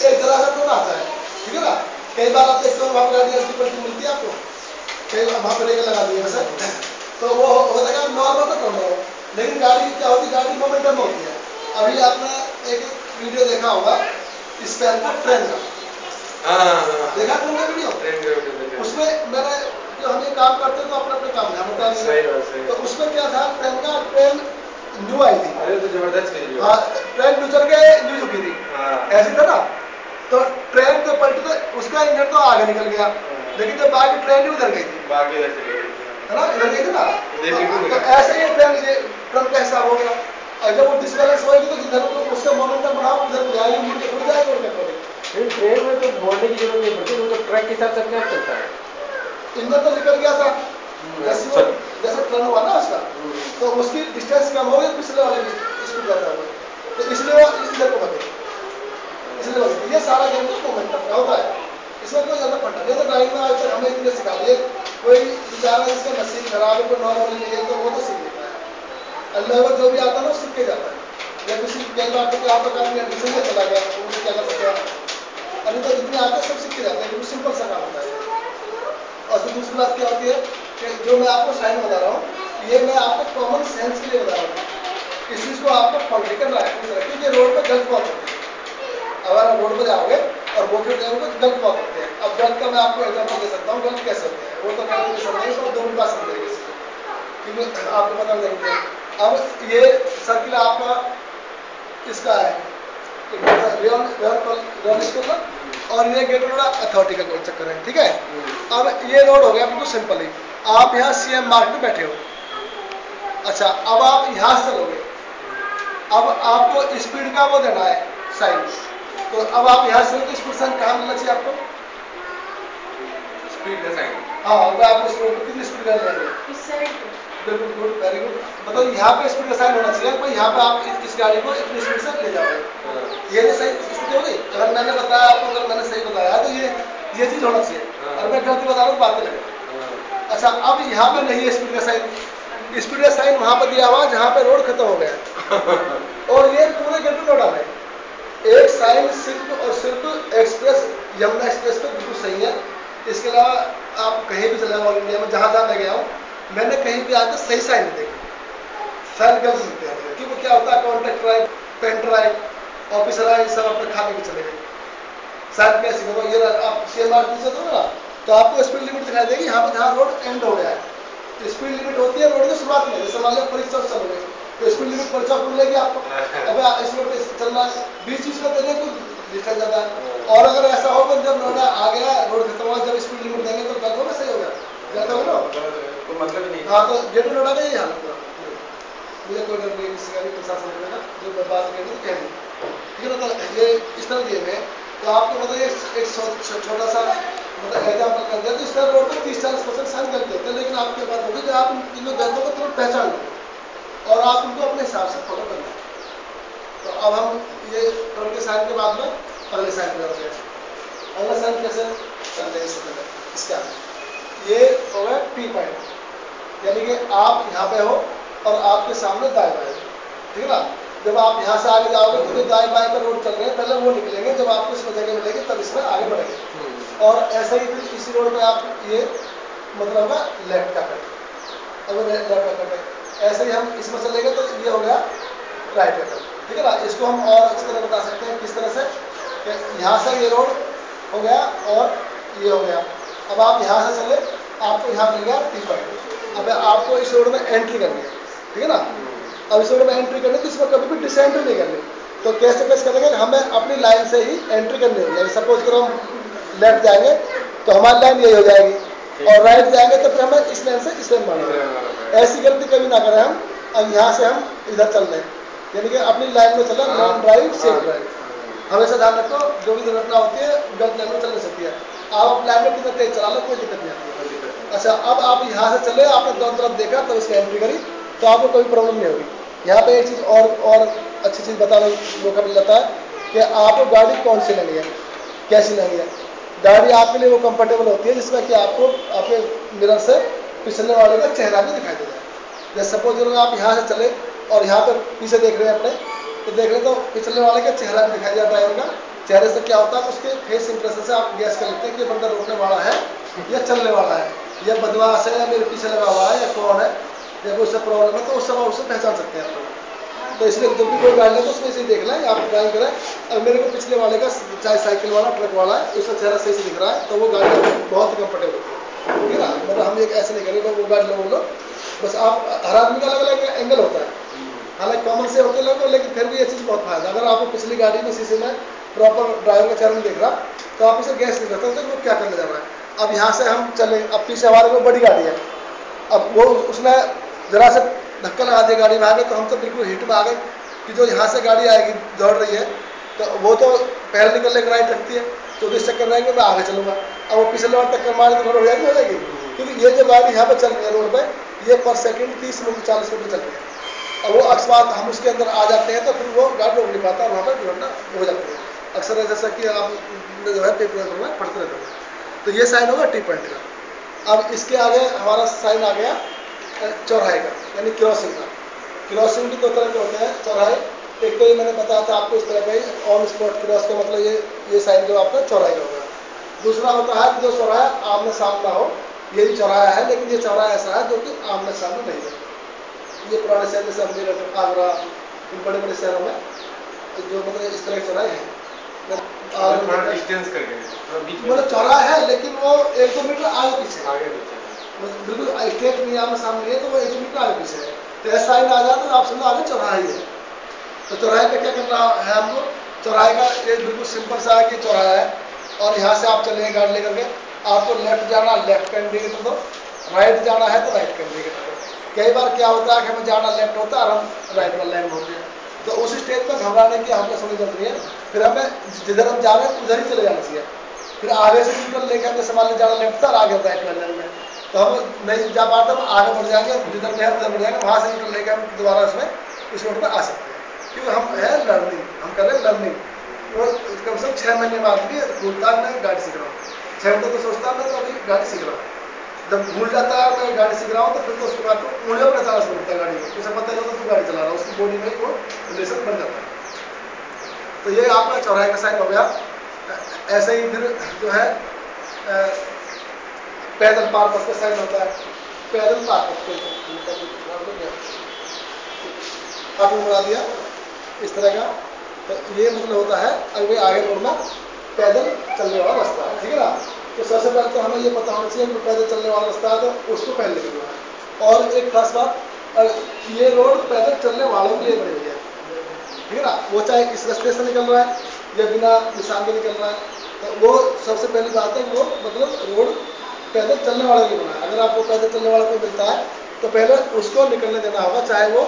एक जरा सा टोन आता है, ठीक है ना। कई बार आप देखते हो वहाँ पर गाड़ी अस्सी पलटी मिलती है आपको, कई वहाँ पर ब्रेक लगा दिए वैसे, तो वो हो जाएगा नॉर्मल का टोन हो, लेकिन गाड़ी क्या होती है, गाड़ी मोमेंटम होती है। अभी आपने एक वीडियो देखा होगा स्पेन का, ट्रेन का, देखा ट्रेन का वीडियो, उसमें मैंने, जो हम ये काम करते हैं तो अपने अपने काम ध्यान होता है, तो उसमें क्या था, ट्रेन न्यू आई थी।
अरे तो जबरदस्त वीडियो।
हाँ, ट्रेन न्यू चल के न्यू झुकी थी, ऐसी था ना। तो ट्रेन के पलटे तो उसका इंजन तो आगे निकल गया, लेकिन जब बाकी ट्रेन ही उधर गई थी,
बाकी इधर चली गई
है ना, इधर गई थी ना।
देखिए
तो ऐसे ही ट्रेन ये ट्रक का हिसाब हो गया। और जब वो डिसबैलेंस होगी तो जिधर तो उसका मोमेंटम बढ़ाओ, उधर को जाएगी, मुड़ के खुल जाएगी और क्या करेगी।
लेकिन ट्रेन में तो मोड़ने की जरूरत नहीं पड़ती, वो तो ट्रैक के हिसाब से अपने आप चलता है।
इंजन तो निकल गया था, जैसे टर्न हुआ ना उसका, तो उसकी डिस्टेंस कम हो गई पिछले वाले स्पीड ज्यादा हो गई, तो इसलिए वो इधर को बदले, इसलिए बदले। ये सारा गेम तो मोमेंटम का होता है, इसमें कोई ज्यादा फटा नहीं। तो ड्राइविंग में आज तक हमें इतने सिखा दिए, कोई बेचारा जिसका मशीन खराब है, कोई नॉर्मल नहीं है, तो वो तो सीख लेता है। अल्लाह को जो भी आता है ना सीख के जाता है। या किसी कई बार तो आप आदमी एडमिशन में चला गया तो मुझे क्या कर सकते हैं, अभी तो जितने आते हैं सब सीख के जाते हैं, क्योंकि सिंपल सा काम होता है। और फिर दूसरी बात क्या होती है कि जो मैं आपको साइन बता रहा हूँ, ये मैं आपको कॉमन सेंस के लिए बता रहा हूँ। इस चीज़ को आपको पॉलिटिकल क्योंकि रोड पर गलत बात होती है। अगर आप रोड पर जाओगे और वो फिर जाओगे तो गलत बात होते हैं। अब गलत का मैं आपको एग्जाम्पल दे सकता हूँ, गलत कैसे होते हैं वो तो मैं समझेंगे, तो दो बात समझेंगे क्योंकि आपको पता जरूरी है। अब ये सर्किल आपका इसका है और ये गेट रोड अथॉरिटी का कोई चक्कर है, ठीक है। अब ये रोड हो गया बिल्कुल सिंपल ही, आप यहाँ सीएम मार्ग में बैठे हो, अच्छा अब आप यहाँ से चलोगे, अब आपको स्पीड का वो देना है साइन, तो अब आप यहाँ से तो स्पीड साइन कहाँ मिलना चाहिए आपको,
स्पीड का साइन।
हाँ अब आपको इस रोड पर कितनी स्पीड का लेंगे, बिल्कुल गुड, वेरी गुड। मतलब यहाँ पे स्पीड का साइन होना चाहिए, भाई यहाँ पे आप इस गाड़ी को इतनी स्पीड से ले जाओगे, ये तो सही स्थिति हो गई। अगर मैंने बताया आपको, अगर मैंने सही बताया तो ये चीज होना चाहिए, और मैं गलती बता रहा हूँ बातें लगे। अच्छा अब यहाँ पे नहीं है स्पीड का साइन, स्पीड का साइन वहां पर दिया हुआ जहाँ पे रोड खत्म हो गया और ये पूरे गेट में डाला है एक साइन सिर्फ और सिर्फ एक्सप्रेस, यमुना एक्सप्रेस पे बिल्कुल सही है। इसके अलावा आप कहीं भी चले ऑल इंडिया में, जहाँ मैं गया हूँ, मैंने कहीं भी आज तक सही साइन नहीं देखी, साइन गलत लिखते हैं, क्योंकि क्या होता है कॉन्ट्रैक्टर आए, पेंटर आए, ऑफिसर आए, सब अपने खाने के चले गए, साइन कैसे करो, ये आप CMR से दो ना तो आपको स्पीड लिमिट दिखाई देगी, यहाँ पर जहाँ रोड एंड हो गया है स्पीड लिमिट होती है रोड की शुरुआत में, जैसे मान लिया परीक्षा चलोगे तो स्पीड लिमिट परीक्षा खुलेगी आपको, अब इस रोड पे चलना है, बीच चीज का देने कुछ डिस्टेंस जाता है। और अगर ऐसा हो जब नोएडा आ गया रोड खत्म हुआ, जब स्पीड लिमिट देंगे तो गलत होगा सही हो गया, गलत होगा ना,
तो मतलब ही नहीं।
हाँ तो गेट नोएडा का यही हाल होगा, मुझे कोई डर नहीं किसी का भी प्रशासन करेगा, जो बात करेंगे तो कहनी, ठीक है ना। तो ये इस तरह दिए हुए, तो आपको मतलब एक छोटा सा मतलब एग्जाम्पल कर दिया, तो इस तरह रोड पर 30-40% साइन गलती होते हैं, लेकिन आपके बात होगी कि आप इन गलतियों को तुरंत पहचान लो और आप उनको अपने हिसाब से फॉलो करना। तो अब हम ये रोड के साइन के बाद में अगले साइन पे जाते हैं। अगला साइन कैसे करते हैं, इसके आगे ये हो गया P पॉइंट, यानी कि आप यहाँ पे हो और आपके सामने दाएं बाएं, ठीक है ना। जब आप यहाँ से आगे जाओगे तो जो दाएं बाएं पर रोड चल रहे हैं पहले वो निकलेंगे, जब आपको इसमें जगह मिलेगी तब इसमें आगे बढ़ेंगे। और ऐसा ही फिर इसी रोड पे आप ये मतलब होगा लेफ्ट का कट, अब लेफ्ट का कट है, ऐसे ही हम इसमें चलेंगे तो ये हो गया राइट का कट, ठीक है ना। इसको हम और अच्छी तरह बता सकते हैं किस तरह से, कि यहाँ से ये रोड हो गया और ये हो गया, अब आप यहाँ से चले आपको यहाँ मिल गया T पॉइंट, अब आपको इस रोड में एंट्री करनी है, ठीक है ना। अब इस रोड में एंट्री करनी तो इसमें कभी भी डिसेंट्री नहीं करनी, तो कैसे करेंगे, हमें अपनी लाइन से ही एंट्री करनी होगी। सपोज करो हम लेफ्ट जाएंगे तो हमारी लाइन यही हो जाएगी, और राइट जाएंगे तो फिर हमें इस लाइन से इस लाइन मारेंगे। ऐसी गलती कभी ना करें हम। अब यहाँ से हम इधर चल रहे हैं, यानी कि अपनी लाइन में चलना, नॉन ड्राइव सेफ ड्राइव, हमेशा ध्यान रखो, जो भी दुर्घटना होती है गलत लाइन में चल नहीं सकती है। आप अपनी लाइन में कितना तेज चला लो कोई दिक्कत नहीं आती। अच्छा अब आप यहाँ से चले, आपने दोनों तरफ देखा तब इसकी एंट्री करी तो आपको कोई प्रॉब्लम नहीं होगी। यहाँ पे एक चीज़ और अच्छी चीज़ बताने का मौका मिल जाता है कि आपको गाड़ी कौन सी लेनी है, कैसी लेनी है। गाड़ी आपके लिए वो कंफर्टेबल होती है जिसमें कि आपको आपके मिरर से पिछले वाले का चेहरा भी दिखाई दे जाए। जैसे सपोज करो आप यहाँ से चले और यहाँ पर पीछे देख रहे हैं अपने, तो देख रहे तो पिछले वाले का चेहरा भी दिखाई जाता है। उनका चेहरे से क्या होता है, उसके फेस इंप्रेशन से आप गैस कर लेते हैं कि बंदा रोकने वाला है या चलने वाला है, या बदमाश है या मेरे पीछे लगा हुआ है या कौन है, या कोई उससे प्रॉब्लम है, तो उस समय उससे पहचान सकते हैं आप लोग। तो इसलिए जब भी कोई गाड़ी ले तो उसमें से देख लें, आप ड्राइव करें, अब मेरे को पिछले वाले का चाहे साइकिल वाला ट्रक वाला है उसका चेहरा सही से दिख रहा है तो वो गाड़ी बहुत ही कंफर्टेबल होती है, ठीक है ना। मतलब हम एक ऐसे नहीं करेंगे वो गाड़ी लोग लो, बस आप हर आदमी का अलग अलग एंगल होता है, हालांकि कॉमन से होते लोग, लेकिन फिर भी ये चीज़ बहुत फायदा। अगर आपको पिछली गाड़ी में शीशे में प्रॉपर ड्राइवर का चेहरा नहीं देख रहा, तो आप इसे गैस नहीं करते तो वो क्या करने जा रहा है। अब यहाँ से हम चले, अब पीछे हमारे को बड़ी गाड़ी है, अब वो उसने जरा से धक्का लगा दिया गाड़ी में आगे, तो हम तो बिल्कुल हिट में आ गए कि जो यहाँ से गाड़ी आएगी दौड़ रही है, तो वो तो पहले निकलने की राइट रखती है, तो इस चक्कर रहेंगे मैं आगे चलूँगा। अब वो पिछले वाले टक्कर मारे तो थोड़ा हो जाएगी, क्योंकि ये जो गाड़ी यहाँ पर चल रही है रोड पर, ये पर सेकंड 30 मीटर 40 मीटर चल रही है। अब वो अकस्मात हम उसके अंदर आ जाते हैं तो फिर वो गाड़ी रोक नहीं पाता, वहाँ पर दुर्घटना हो जाती है अक्सर, जैसा कि आप जो है पेपर में पढ़ते रहते हैं। तो ये साइन होगा टी पॉइंट का। अब इसके आगे हमारा साइन आ गया चौराहे का, यानी क्रॉसिंग का। क्रॉसिंग भी दो तरह के होते हैं चौराहे, एक तो ये मैंने बताया था आपको इस तरह का ही ऑन स्पॉट क्रॉस का, मतलब ये साइन जो आपका चौराहे का होगा। दूसरा होता है कि जो चौराहा आमने सामना हो, ये भी चौराहा है, लेकिन ये चौराहा ऐसा है जो कि आमने सामने नहीं है। ये पुराने शहर जैसे मेरठ, आगरा, इन बड़े बड़े शहरों में जो मतलब इस तरह के चौराहे हैं, मतलब चौराहा है लेकिन वो 1-2 मीटर आगे पीछे, बिल्कुल स्ट्रेट नहीं आमने सामने है, तो वो 1 मीटर आगे पीछे है। तो ऐसा साइन आ जाए तो आप समझो आगे चौराहा ही है। तो चौराहे पे क्या करना है हमको, चौराहे का ये बिल्कुल सिंपल सा है कि चौराहा है, और यहाँ से आप चलेंगे गाड़ी लेकर के, आपको लेफ्ट जाना लेफ्ट का इंडिकेटर दो, राइट जाना है तो राइट का इंडिकेटर दो। कई बार क्या होता है कि हमें जाना लेफ्ट होता है और हम राइट वाला लाइन होते हैं, तो उस स्टेज पर घबराने की हमको समझ जरूरी है। फिर हमें जिधर हम जा रहे हैं उधर ही चले जाना चाहिए। फिर आगे से न्यूट्रल लेकर हमें सामान जाना लेफ्ट था और आगे राइट वाले लाइन में, तो हम नहीं जा पाते, हम आगे बढ़ जाएंगे, जिधर गए उधर बढ़ जाएंगे, वहाँ से न्यूट्रल लेकर हम दोबारा उसमें इस रोड पर आ सकते हैं। क्योंकि हम है लर्निंग, हम कर रहे हैं लर्निंग। वो कम से कम 6 महीने बाद भी भूलता मैं गाड़ी सीख रहा हूँ, 6 महीने तो सोचता मैं तो अभी गाड़ी सीख रहा हूँ। जब भूल जाता है मैं गाड़ी सीख रहा हूँ तो फिर तो उसके बाद तो उंगलियों पर चलाना शुरू होता है गाड़ी में, उसे पता नहीं होता तू गाड़ी चला रहा है, उसकी बॉडी में वो रिलेशन बन जाता है। तो ये आपका चौराहे का साइन हो गया। ऐसे ही फिर जो है पैदल पार पथ का साइन होता है, पैदल पार पथ आपने बना दिया इस तरह का। तो ये मतलब होता है अगर आगे रोड में पैदल चलने वाला रास्ता है, ठीक है ना। तो सबसे पहले तो हमें ये पता होना चाहिए कि पैदल चलने वाला रास्ता है तो उसको पहले निकलना है। और एक खास बात, ये रोड पैदल चलने वालों के लिए बनी हुई है, ठीक है ना। वो चाहे इस रास्ते से निकल रहा है या बिना निशान के निकल रहा है, तो वो सबसे पहली बात है वो मतलब रोड पैदल चलने वाले के लिए बना है। अगर आपको पैदल चलने वाला कोई मिलता है तो पहले उसको निकलने देना होगा, चाहे वो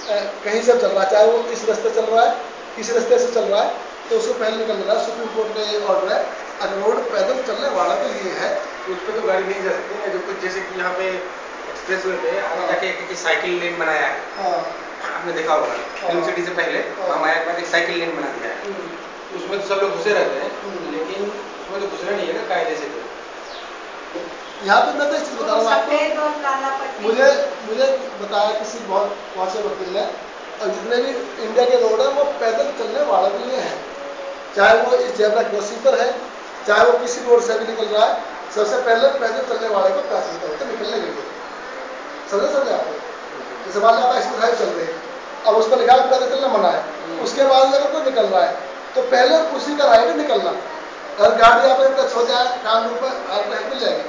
कहीं से चल रहा है, चाहे वो इस रास्ते चल रहा है किसी रास्ते से चल रहा है, तो उसको पहले निकल देना है। सुप्रीम कोर्ट का ये ऑर्डर है, अगर रोड पैदल चलने वाला के लिए है
उस पर तो गाड़ी नहीं जा सकती है। जो कुछ जैसे कि यहाँ पे एक्सप्रेस वे पे आगे जाके एक साइकिल लेन बनाया है, आपने देखा होगा फिल्म सिटी से पहले हम आए के बाद एक साइकिल लेन बना दिया है, उसमें तो सब लोग घुसे रहते हैं, लेकिन उसमें तो घुसना नहीं है ना कायदे से। तो
यहाँ पे मैं तो इस चीज़ बता रहा हूँ आपको, मुझे बताया किसी बहुत से वकील ने, और जितने भी इंडिया के रोड है वो पैदल चलने वालों के लिए है, चाहे वो इस जेब्रा क्रॉसिंग पर है, चाहे वो किसी रोड से भी निकल रहा है, सबसे पहले पैदल चलने वाले को प्राथमिकता होती है निकलने के लिए। समझे आपको, जैसे मान लो आप एक्सरसाइज चल रहे हैं, अब उस पर लिखा है पैदल चलना मना है, उसके बाद अगर कोई निकल रहा है तो पहले उसी का राइट निकलना। अगर गाड़ी आप टच हो जाए कानून पर आपको हेल्प मिल जाएगी,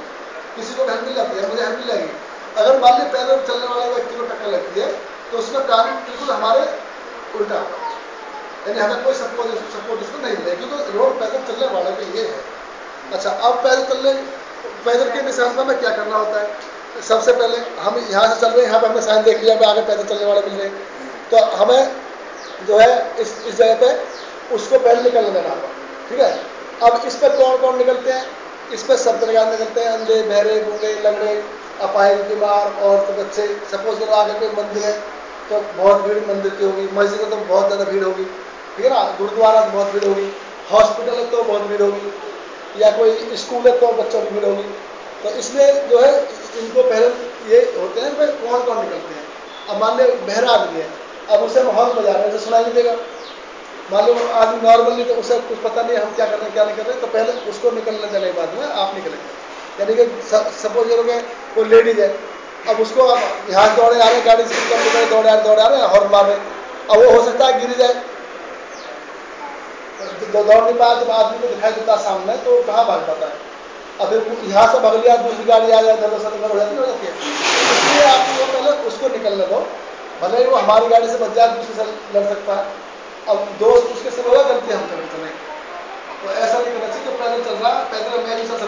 किसी को हेल्प मिल जाती है, मुझे हेल्प मिल जाएगी। अगर मान ली पैदल चलने वाले व्यक्ति को टक्कर लगती है तो उसका कानून बिल्कुल हमारे उल्टा, यानी हमें कोई सपोर्ट इसको नहीं मिलेगा, क्योंकि रोड पैदल चलने वाले के लिए है। अच्छा, अब पैदल के निशान पर हमें क्या करना होता है। सबसे पहले हम यहाँ से चल रहे हैं, यहाँ पे हमने साइन देख लिया, आगे पैदल चलने वाले मिल रहे हैं, तो हमें जो है इस जगह पे उसको पहले निकलने देना होगा, ठीक है। अब इस पर कौन कौन निकलते हैं, इस पर सब तरह निकलते हैं, अंधे बहरे गूंगे लंगड़े अपाहिज बीमार औरत बच्चे। सपोज करो आगे कोई मंदिर है तो बहुत भीड़ मंदिर की होगी, मस्जिद में तो बहुत ज़्यादा भीड़ होगी, ठीक है ना, गुरुद्वारा तो बहुत भीड़ होगी, हॉस्पिटल है तो बहुत भीड़ होगी, या कोई स्कूल है तो बच्चों की भीड़ होगी। तो इसलिए जो है इनको पहले ये होते हैं भाई कौन कौन निकलते हैं। अब मान लो बहरा आदमी है, अब उसे माहौल में जा रहे हैं उसे सुनाई नहीं देगा, मान लो आदमी नॉर्मली तो उसे कुछ पता नहीं हम क्या कर रहे हैं क्या नहीं कर रहे, तो पहले उसको निकलने देने के बाद में आप निकलेंगे। यानी कि सपोज करोगे कोई लेडीज है, अब उसको यहाँ दौड़े आ रहे गाड़ी से दौड़े आ रहे हॉर्न मार रहे, अब वो हो सकता है गिर जाए, दौड़ नहीं पाया, जब आदमी को दिखाई देता सामने तो कहाँ भाग पाता है। अब फिर यहाँ से भग लिया दूसरी गाड़ी आ जाए हो जाती है, इसलिए आप वो पहले उसको निकलने दो, भले ही वो हमारी गाड़ी से बच जाए दूसरी से लड़ सकता है। अब दोस्त उसके सिवा गलती हम कभी चले,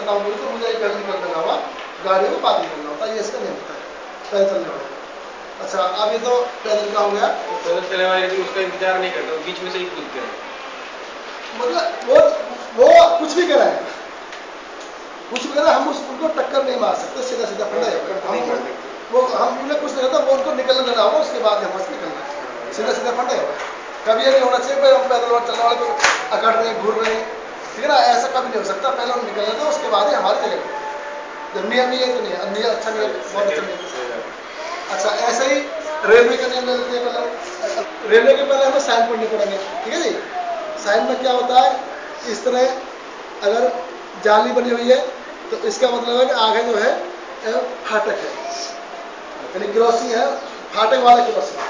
करना होगा तो मुझे एक पैदल निकल देना होगा, गाड़ी को पार निकलना होता है, ये इसका नियम होता है पैदल चलने वाला। अच्छा अब ये तो पैदल का हो गया।
पैदल चलने वाले यदि उसका इंतजार नहीं करते, बीच में से ही कूदते हैं,
मतलब वो कुछ भी करें, कुछ भी करें, हम उनको टक्कर नहीं मार सकते, सीधा सीधा पड़े हम उन्हें कुछ नहीं होता, वो उनको निकलने देना होगा, उसके बाद हम बस निकलना है, सीधा सीधा फंडे। कभी ये नहीं होना चाहिए भाई हम पैदल चलने वाले को अकड़ रहे हैं, घूर रहे हैं, ठीक है ना, ऐसा कभी नहीं हो सकता। पहले हम निकलने दो, उसके बाद ही हमारी जगह जब नियम ही है तो नहीं, नियम अच्छा नहीं है, बहुत अच्छा नहीं है। अच्छा ऐसे ही रेलवे का नियम ले लेते हैं। पहले रेलवे के पहले हमें साइन पढ़ने पड़ेंगे, ठीक है जी। साइन में क्या होता है, इस तरह अगर जाली बनी हुई है तो इसका मतलब है कि आगे जो है फाटक है, यानी क्रॉसिंग है, फाटक वाला क्रॉसिंग।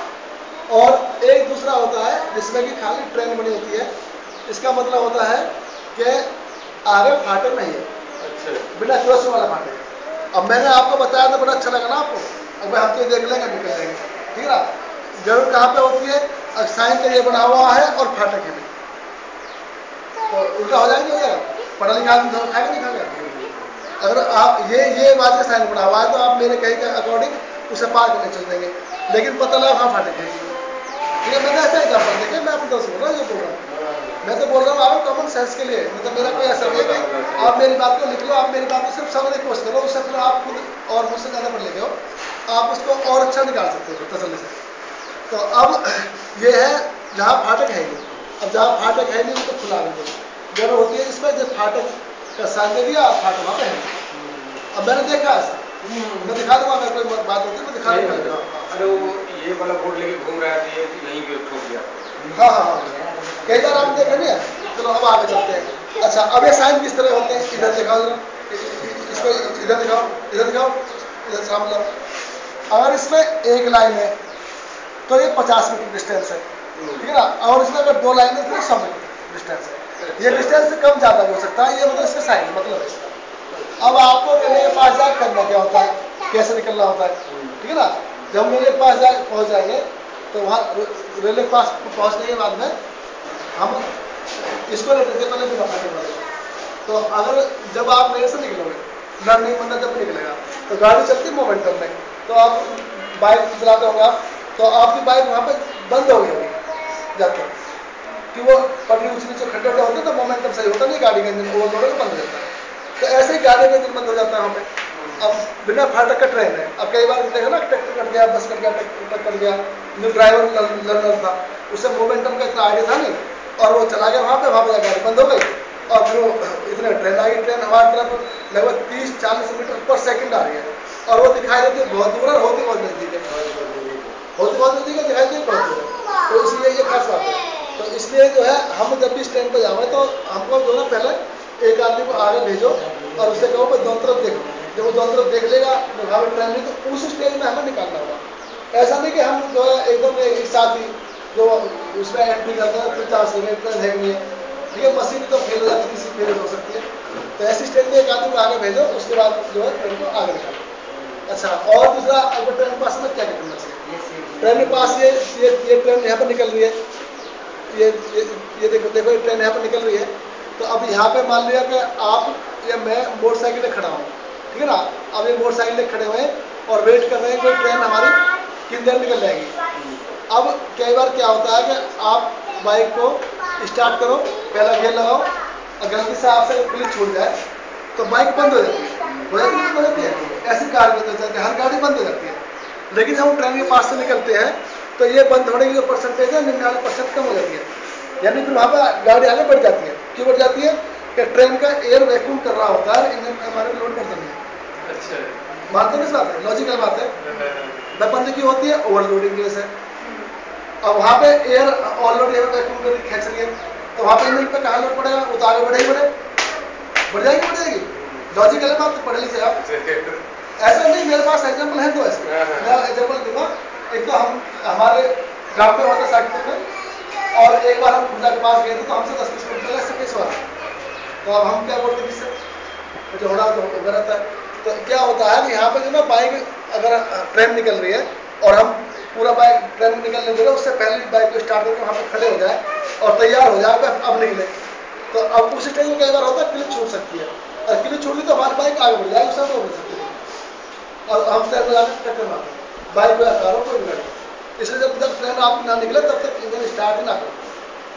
और एक दूसरा होता है जिसमें कि खाली ट्रेन बनी होती है, इसका मतलब होता है कि आगे फाटक नहीं है, अच्छा, बिना क्रॉसिंग वाला फाटक। अब मैंने आपको बताया तो बड़ा अच्छा लगा ना आपको, अब हम तो देख लेंगे, निकल लेंगे, ठीक है ना। जरूर कहाँ पे होती है, साइन का ये बना हुआ है और फाटक है, तो उल्टा हो जाएगा, पढ़ा लिखा आदमी खाएगा नहीं खाएगा। अगर आप ये बात का साइन बना हुआ है तो आप मेरे कहे के अकॉर्डिंग उसे पार करने चल देंगे, लेकिन पता लगा वहाँ फाटक है, ठीक है। मैंने ऐसा एग्जाम्पल देखे, मैं अपनी तरफ से बोल रहा हूँ, ये बोल रहा हूँ, मैं तो बोल रहा हूँ आप कॉमन सेंस के लिए, मतलब मेरा कोई ऐसा नहीं है कि आप मेरी बात को लिख लो, आप मेरी बात को सिर्फ समझने की कोशिश करो, उससे फिर आप खुद और मुझसे ज़्यादा पढ़ लेते हो, आप उसको और अच्छा निकाल सकते हो तसल्ली से। तो अब ये है जहाँ फाटक है नहीं, अब जहाँ फाटक है नहीं उसको खुला नहीं जगह होती है, इसमें जब फाटक का साइन दे दिया, फाटक वहाँ पे है। अब मैंने देखा ऐसा, मैं दिखा दूंगा, अगर कोई बात होती है मैं दिखा दूंगा।
अरे वो ये वाला बोर्ड लेके घूम रहा है, यहीं पे ठोक दिया।
हाँ हाँ हाँ, कई बार आप देखे नहीं है। चलो अब आगे चलते हैं। अच्छा अब ये साइन किस तरह होते हैं, इधर दिखाओ जरा, इसको इधर दिखाओ, इधर दिखाओ, इधर सामने लाओ। अगर इसमें एक लाइन है तो ये 50 मीटर डिस्टेंस है, ठीक है ना, और इसमें अगर दो लाइन है तो 100 मीटर डिस्टेंस है। ये डिस्टेंस से कम ज़्यादा भी हो सकता है, ये मतलब इसका साइन मतलब है। अब आपको रेलवे के पास जाकर करना क्या होता है, कैसे निकलना होता है, ठीक है ना। जब हम रेलवे के पास जा पहुँच जाएंगे तो वहाँ रेलवे के पास पहुँचने के बाद में हम इसको लेते थे पहले बिना फाटक वाले। तो अगर जब आप मेरे से निकलोगे, लर्निंग मतलब जब निकलेगा तो गाड़ी चलती है मोमेंटम में, तो आप बाइक चलाते होंगे आप, तो आपकी बाइक वहाँ पे बंद हो गई होगी जाते, कि वो पटरी ऊँची नीचे खड्डे होते हैं तो मोमेंटम सही होता नहीं, गाड़ी का इंजन ओवरलोड बंद हो जाता है। तो ऐसे ही गाड़ी का इंजन बंद हो जाता है वहाँ पे। अब बिना फाटक का ट्रेन है, अब कई बार देखा ना ट्रैक्टर कट गया, बस कट गया, ट्रक कट गया, जो ड्राइवर लर्नर था उससे मोमेंटम का इतना आइडिया था नहीं, और वो चला गया वहाँ पे गाड़ी बंद हो गई, और फिर वो इतने ट्रेन आई, ट्रेन हमारी तरफ लगभग 30-40 मीटर पर सेकंड आ रही है, और वो दिखाई देती है बहुत दूर है, होती बहुत नजदीक है, होती बहुत नजदीक है, दिखाई देती बहुत दूर है। तो इसलिए ये खास बात है। तो इसलिए जो है हम जब भी इस ट्रेन पर जाओगे तो हमको जो है पहले एक आदमी को आगे भेजो और उससे कहो भाई दोनों तरफ देखो, जब वो दोनों तरफ देख लेगा वहाँ पर ट्रेन नहीं तो उस स्टेज में हमें निकालना होगा। ऐसा नहीं कि हम जो है एकदम एक साथ ही जो उसमें एंट्री करते हैं 50 सेकंड ट्रेन है नहीं है, ठीक है, मशीन तो फेल हो जाती है, किसी फेल हो सकती है। तो ऐसी स्टेज में एक आदमी को आगे भेजो, उसके बाद जो है ट्रेन को आगे निकालो। अच्छा और दूसरा, अगर ट्रेन के पास में क्या करना चाहिए, ट्रेन के पास ये ट्रेन यहाँ पर निकल रही है, ये देखो ये ट्रेन यहाँ पर निकल रही है। तो अब यहाँ पे मान लिया कि आप या मैं मोटरसाइकिल पे खड़ा हूँ, ठीक है ना, अब ये मोटरसाइकिल खड़े हुए हैं और वेट कर रहे हैं कि ट्रेन हमारी किधर निकल जाएगी। अब कई बार क्या होता है कि आप बाइक को स्टार्ट करो, पहला गियर लगाओ, और गलती से आपसे क्लिच छूट जाए तो बाइक बंद हो जाती है, हो जाती है, ऐसी कार बंद हो जाती है, हर गाड़ी बंद हो जाती है। लेकिन जब हम ट्रेन के पास से निकलते हैं तो ये बंद होने की जो परसेंटेज है 99% कम हो जाती है, यानी फिर वहाँ पर गाड़ी आगे बढ़ जाती है। क्यों बढ़ जाती है कि ट्रेन का एयर वैक्यूम कर रहा होता है, इंजन हमारे लोड करता नहीं है। अच्छा, बात तो किस बात है, लॉजिकल बात है। वह बंद क्यों होती है, ओवरलोडिंग की वजह से। अब वहाँ पे एयर ऑलरेडी एयर वैक्यूम कर खींच रही है, तो वहाँ पे इंजन पे कहाँ लोड पड़ेगा, वो तो आगे बढ़े ही बढ़ जाएगी। लॉजिकल बात तो पढ़ लीजिए आप। ऐसा नहीं, मेरे पास एग्जाम्पल है, तो ऐसे मैं एग्जाम्पल दूंगा। एक तो हम हमारे गाँव पे होता साइकिल में, और एक बार हम खुदा के पास गए थे तो हमसे 10-20 किलोमीटर ऐसे कैसे हुआ, तो अब हम क्या बोलते हैं जिससे जो होना तो गलत है। तो क्या होता है कि यहाँ पे जो ना बाइक अगर ट्रेन निकल रही है और हम पूरा बाइक ट्रेन निकलने दे रहे, उससे पहले बाइक को स्टार्ट करके वहाँ पे खड़े हो जाए और तैयार हो जाए अब निकले, तो अब उस स्टेज में कई बार होता है क्लिप छूट सकती है। और क्लिच छूट गई तो हमारी बाइक आगे बढ़ जाएगी, सब रोक सकते हैं और हम ट्रेन में जाकर टक्कर मारते हैं, बाइक में कार हो कोई भी गाड़ी। इसलिए जब ट्रेन आप ना निकले तब तक इंजन स्टार्ट ही ना करो,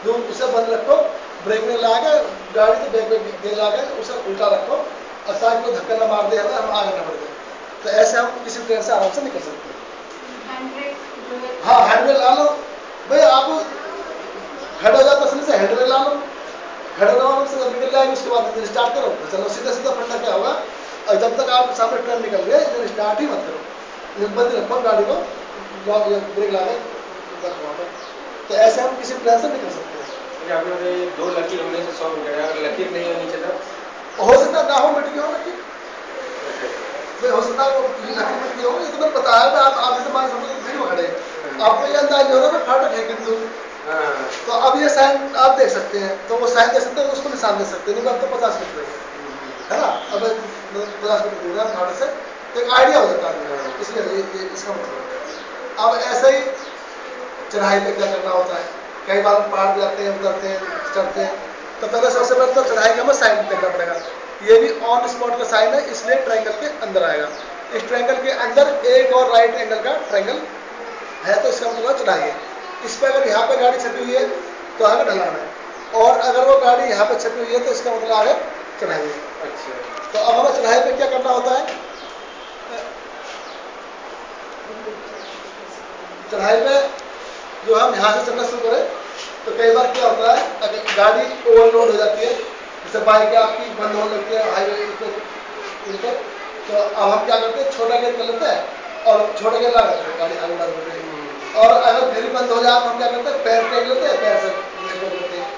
जो उसे बंद रखो, ब्रेक में लगा के गाड़ी तो ब्रेक में गेयर लगा के उसे उल्टा रखो और ताकि कोई धक्का ना मार दे हमें, हम आगे ना बढ़ जाए। तो ऐसे हम किसी ट्रेन से आराम से निकल सकते हैं। हाँ, हैंड ब्रेक ला लो भाई, आप खड़े हो जाओ तसली से हैंड ब्रेक ला लो, खड़े रहो से जब निकल जाएगी उसके बाद इंजन स्टार्ट करो, तो चलो सीधा सीधा फंडा क्या होगा, और जब तक आप सामने ट्रेन निकल गए इंजन स्टार्ट ही मत करो, इंजन बंद रखो गाड़ी को, ब्रेक लगा के। तो ऐसे हम किसी ट्रेन से निकल सकते हैं।
आपने 2 लकीर होने से 100 मीटर, अगर लकीर नहीं हो नीचे तो
हो सकता ना हो, मिट गया हो लकीर, हो सकता है लकीर मिट गई हो, ये तो मैंने बताया था। आप जैसे मान समझो भीड़ में खड़े हैं, आपको ये अंदाज नहीं हो रहा फाटक है किंतु, तो अब ये साइन आप देख सकते हैं, तो वो साइन देख सकते हैं, उसको निशान दे सकते हैं, नहीं तो 50 मीटर है ना, अब 50 मीटर दूर है फाटक से, तो एक आइडिया हो जाता है, इसलिए इसका मतलब। अब ऐसे ही चढ़ाई पे क्या करना होता है, कई बार पहाड़ जाते हैं, उतरते हैं, चढ़ते हैं, तो पहले सबसे पहले तो चढ़ाई का हमें साइन देखना पड़ेगा। ये भी ऑन स्पॉट का साइन है, इसलिए ट्रायंगल के अंदर आएगा। इस ट्रायंगल के अंदर एक और राइट एंगल का ट्रायंगल है, तो इसका मतलब चढ़ाई है। इस पर अगर यहाँ पे गाड़ी छपी हुई है तो आगे ढलान है, और अगर वो गाड़ी यहाँ पे छपी हुई है तो इसका मतलब आगे चढ़ाई है।
अच्छा,
तो अब हमें चढ़ाई पे क्या करना होता है, चढ़ाई पे जो हम यहाँ से चलना शुरू करें तो कई बार क्या होता है, अगर गाड़ी ओवरलोड हो जाती है, जैसे बाइक आपकी बंद होने लगती है हाईवे पर, तो अब हम क्या करते हैं, छोटा गेयर कर लेते हैं और छोटा गेयर लगा देते हैं, गाड़ी आगे बढ़ जाती है। और अगर फिर बंद हो जाए तो हम क्या करते हैं, पैर टेक लेते हैं, पैर से ब्रेक रोक लेते हैं।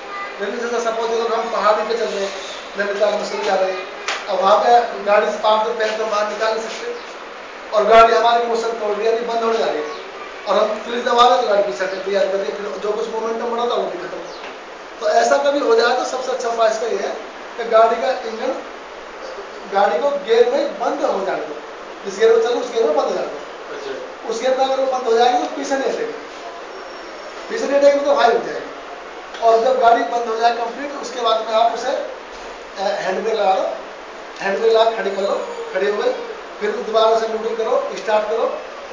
लेकिन जैसे सपोज अगर हम पहाड़ी पे चल रहे हैं, नैनीताल मसूरी जा रहे हैं, अब वहाँ पे गाड़ी से पार तो पैर तो बाहर निकाल नहीं सकते, और गाड़ी हमारी मोशन तोड़ रही है, बंद होने जा रही है, और हम क्लिच दबा रहे तो गाड़ी पीछे तैयार कर रही है, फिर जो कुछ मोमेंटम बना था वो भी खत्म। तो ऐसा कभी हो जाए तो सबसे अच्छा उपाय इसका ये है कि गाड़ी का इंजन, गाड़ी को गियर में बंद हो जाने दो, जिस गियर में चलो उस गियर में बंद हो जाने दो। अच्छा। उस गियर में अगर वो बंद हो जाएगी तो पीछे नहीं हटेगी, पीछे नहीं हटेगी तो हाई हो जाएगी, और जब गाड़ी बंद हो जाए कंप्लीट, उसके बाद में आप उसे हैंड ब्रेक लगा दो, हैंड ब्रेक लगा खड़ी कर लो, खड़ी हो गई, फिर दोबारा से न्यूट्रल करो, स्टार्ट करो,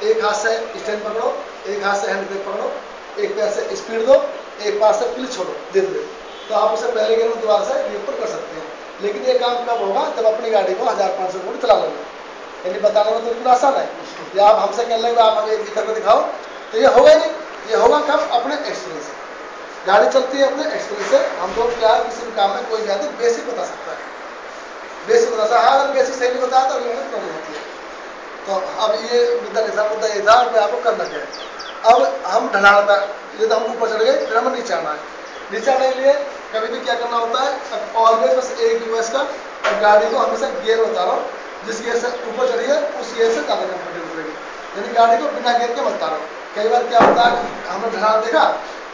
एक हाथ से स्टैंड पकड़ो, एक हाथ से हैंड ब्रेक पकड़ो, एक पैर से स्पीड दो, एक पास से क्लिच छोड़ो धीरे धीरे, तो आप उसे पहले गियर में दोबारा से ऊपर कर सकते हैं। लेकिन ये काम कब होगा, जब अपनी गाड़ी को 1500 किलोमीटर चला लोगे, यानी बताना तो बिल्कुल आसान है, या आप हमसे कह लेंगे आप हमें एक करके दिखाओ, तो ये होगा नहीं। ये होगा कब, अपने एक्सपीरियंस से। गाड़ी चलती है अपने एक्सपीरियंस से, हम लोग क्या किसी भी काम में कोई भी आदमी बेसिक बता सकता है, बेसिक बता सकता है। अगर बेसिक सही नहीं बताया तो अगले में प्रॉब्लम होती है। तो अब ये मुद्दा ये था कि आपको करना क्या है। अब हम ढलान था, ये तो हम ऊपर चढ़ गए, फिर हमें नीचे आना है। नीचे आने के लिए कभी भी क्या करना होता है, ऑलवेज बस एक यूएस का, और गाड़ी को हमेशा गियर बता रहा हूँ, जिस गियर से ऊपर चढ़िए उस गियर से ज़्यादा कंफर्टेबल रहेगी, यानी गाड़ी को बिना गियर के मत उतारो। कई बार क्या होता है, हमने ढलान देखा,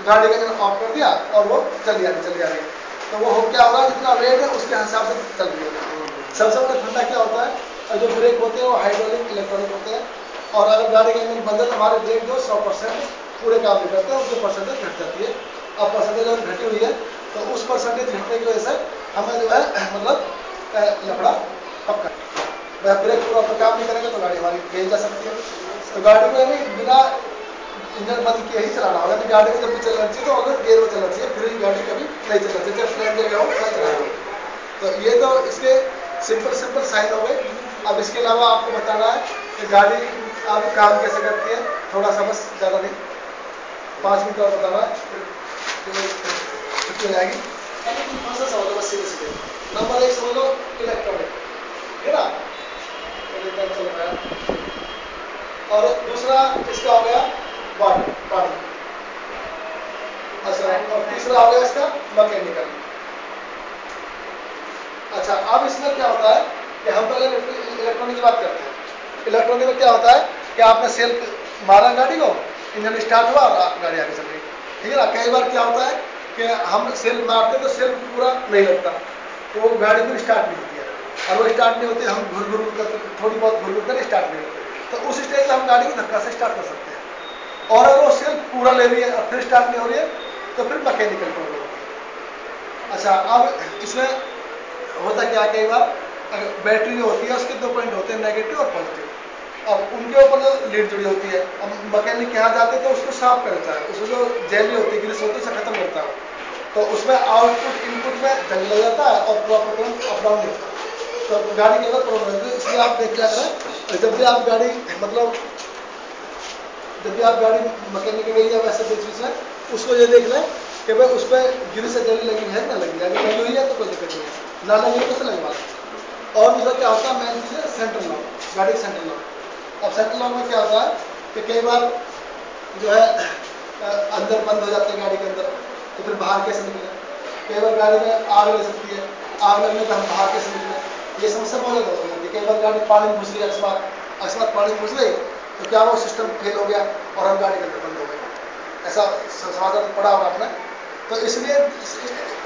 गाड़ी का इंजन ऑफ कर दिया और वो चली आ रही, तो वो क्या होगा, जितना वेट है उसके हिसाब से चल रही है। सबसे बड़ा फंडा क्या होता है, जो ब्रेक होते हैं वो हाइड्रोलिक इलेक्ट्रॉनिक होते हैं, और अगर गाड़ी का इंजन बंद है तो हमारे ब्रेक जो 100% पूरे काम नहीं करते हैं, उसकी परसेंटेज घट जाती है। अब परसेंटेज अगर घटी हुई है तो उस परसेंटेज घटने की वजह से हमें जो है मतलब लफड़ा पक्का, ब्रेक पूरा पर काम नहीं करेंगे तो गाड़ी हमारी फेल जा सकती है। तो गाड़ी को यानी बिना इंजन बंद किए ही चलाना होगा, यानी गाड़ी को जब भी चलना चाहिए तो अगर गियर में चलना चाहिए, फिर गाड़ी कभी नहीं चलना चाहिए, जब फ्लैट जगह हो नहीं चलाना हो। तो ये तो इसके सिंपल साइन हो गए। अब इसके अलावा आपको बताना है कि गाड़ी आप काम कैसे करती है, थोड़ा सा बस, ज़्यादा नहीं, 5 मिनट और बताना है, छुट्टी हो जाएगी। समझो बस सीधे नंबर 1 समझ लो, इलेक्ट्रॉनिक है ना, चल रहा है। और दूसरा इसका हो गया वाटर, पानी। अच्छा, और तीसरा हो गया इसका मैकेनिकल। अच्छा, अब इसमें क्या होता है कि हम पहले इलेक्ट्रॉनिक की बात करते हैं। इलेक्ट्रॉनिक में क्या होता है कि आपने सेल्फ मारा गाड़ी को, इंजन स्टार्ट हुआ और गाड़ी आगे चल गई, ठीक है ना। कई बार क्या होता है कि हम सेल्फ मारते तो सेल्फ पूरा नहीं लगता, तो वो गाड़ी फिर स्टार्ट नहीं होती है, और वो स्टार्ट नहीं होती, हम घुर करते, थोड़ी बहुत घुर कर स्टार्ट नहीं होती, तो उस स्टेज पर हम गाड़ी को धक्का से स्टार्ट कर सकते हैं। और अगर वो सेल्फ पूरा ले रही है और फिर स्टार्ट नहीं हो रही है तो फिर मैकेनिकल प्रॉब्लम होती है। अच्छा, अब इसमें होता क्या, कई बार बैटरी जो होती है उसके 2 पॉइंट होते हैं, नेगेटिव और पॉजिटिव। अब उनके ऊपर लीड जुड़ी होती है। अब मैकेनिक यहाँ जाते हैं तो उसको साफ करता है, उसमें जो जेली होती है, ग्रीस होती है, उसे खत्म करता है। तो उसमें आउटपुट इनपुट में जंग लग जाता है और प्रॉपर करंट अप डाउन नहीं होता, तो गाड़ी के अंदर प्रॉब्लम होती है। इसलिए आप देख लिया करें, जब भी आप गाड़ी मतलब जब भी आप गाड़ी मैकेनिक के गई या वैसे बीच में उसको ये देख लें कि भाई उस पर ग्रीस से जेली लगी है कि ना लगी है। अगर लगी हुई है तो कोई दिक्कत नहीं है, ना लगी तो उसे लगवा लें। और दूसरा क्या होता है, मेन चीज़ है सेंट्रल लॉक, गाड़ी का सेंट्रल लॉक। अब सेंट्रल लॉक में क्या होता है कि कई बार जो है अंदर बंद हो जाते हैं गाड़ी के अंदर, तो फिर बाहर कैसे निकले। कई बार गाड़ी में आग लग सकती है, आग लगने पर हम बाहर कैसे निकले, ये समस्या बहुत ज़्यादा हो जाती है। कई बार गाड़ी पानी में घुस गई, अकस्मात पानी में घुस गई तो क्या वो सिस्टम फेल हो गया और हम गाड़ी के अंदर बंद हो गए, ऐसा समाधान पड़ा होगा आपने। तो इसलिए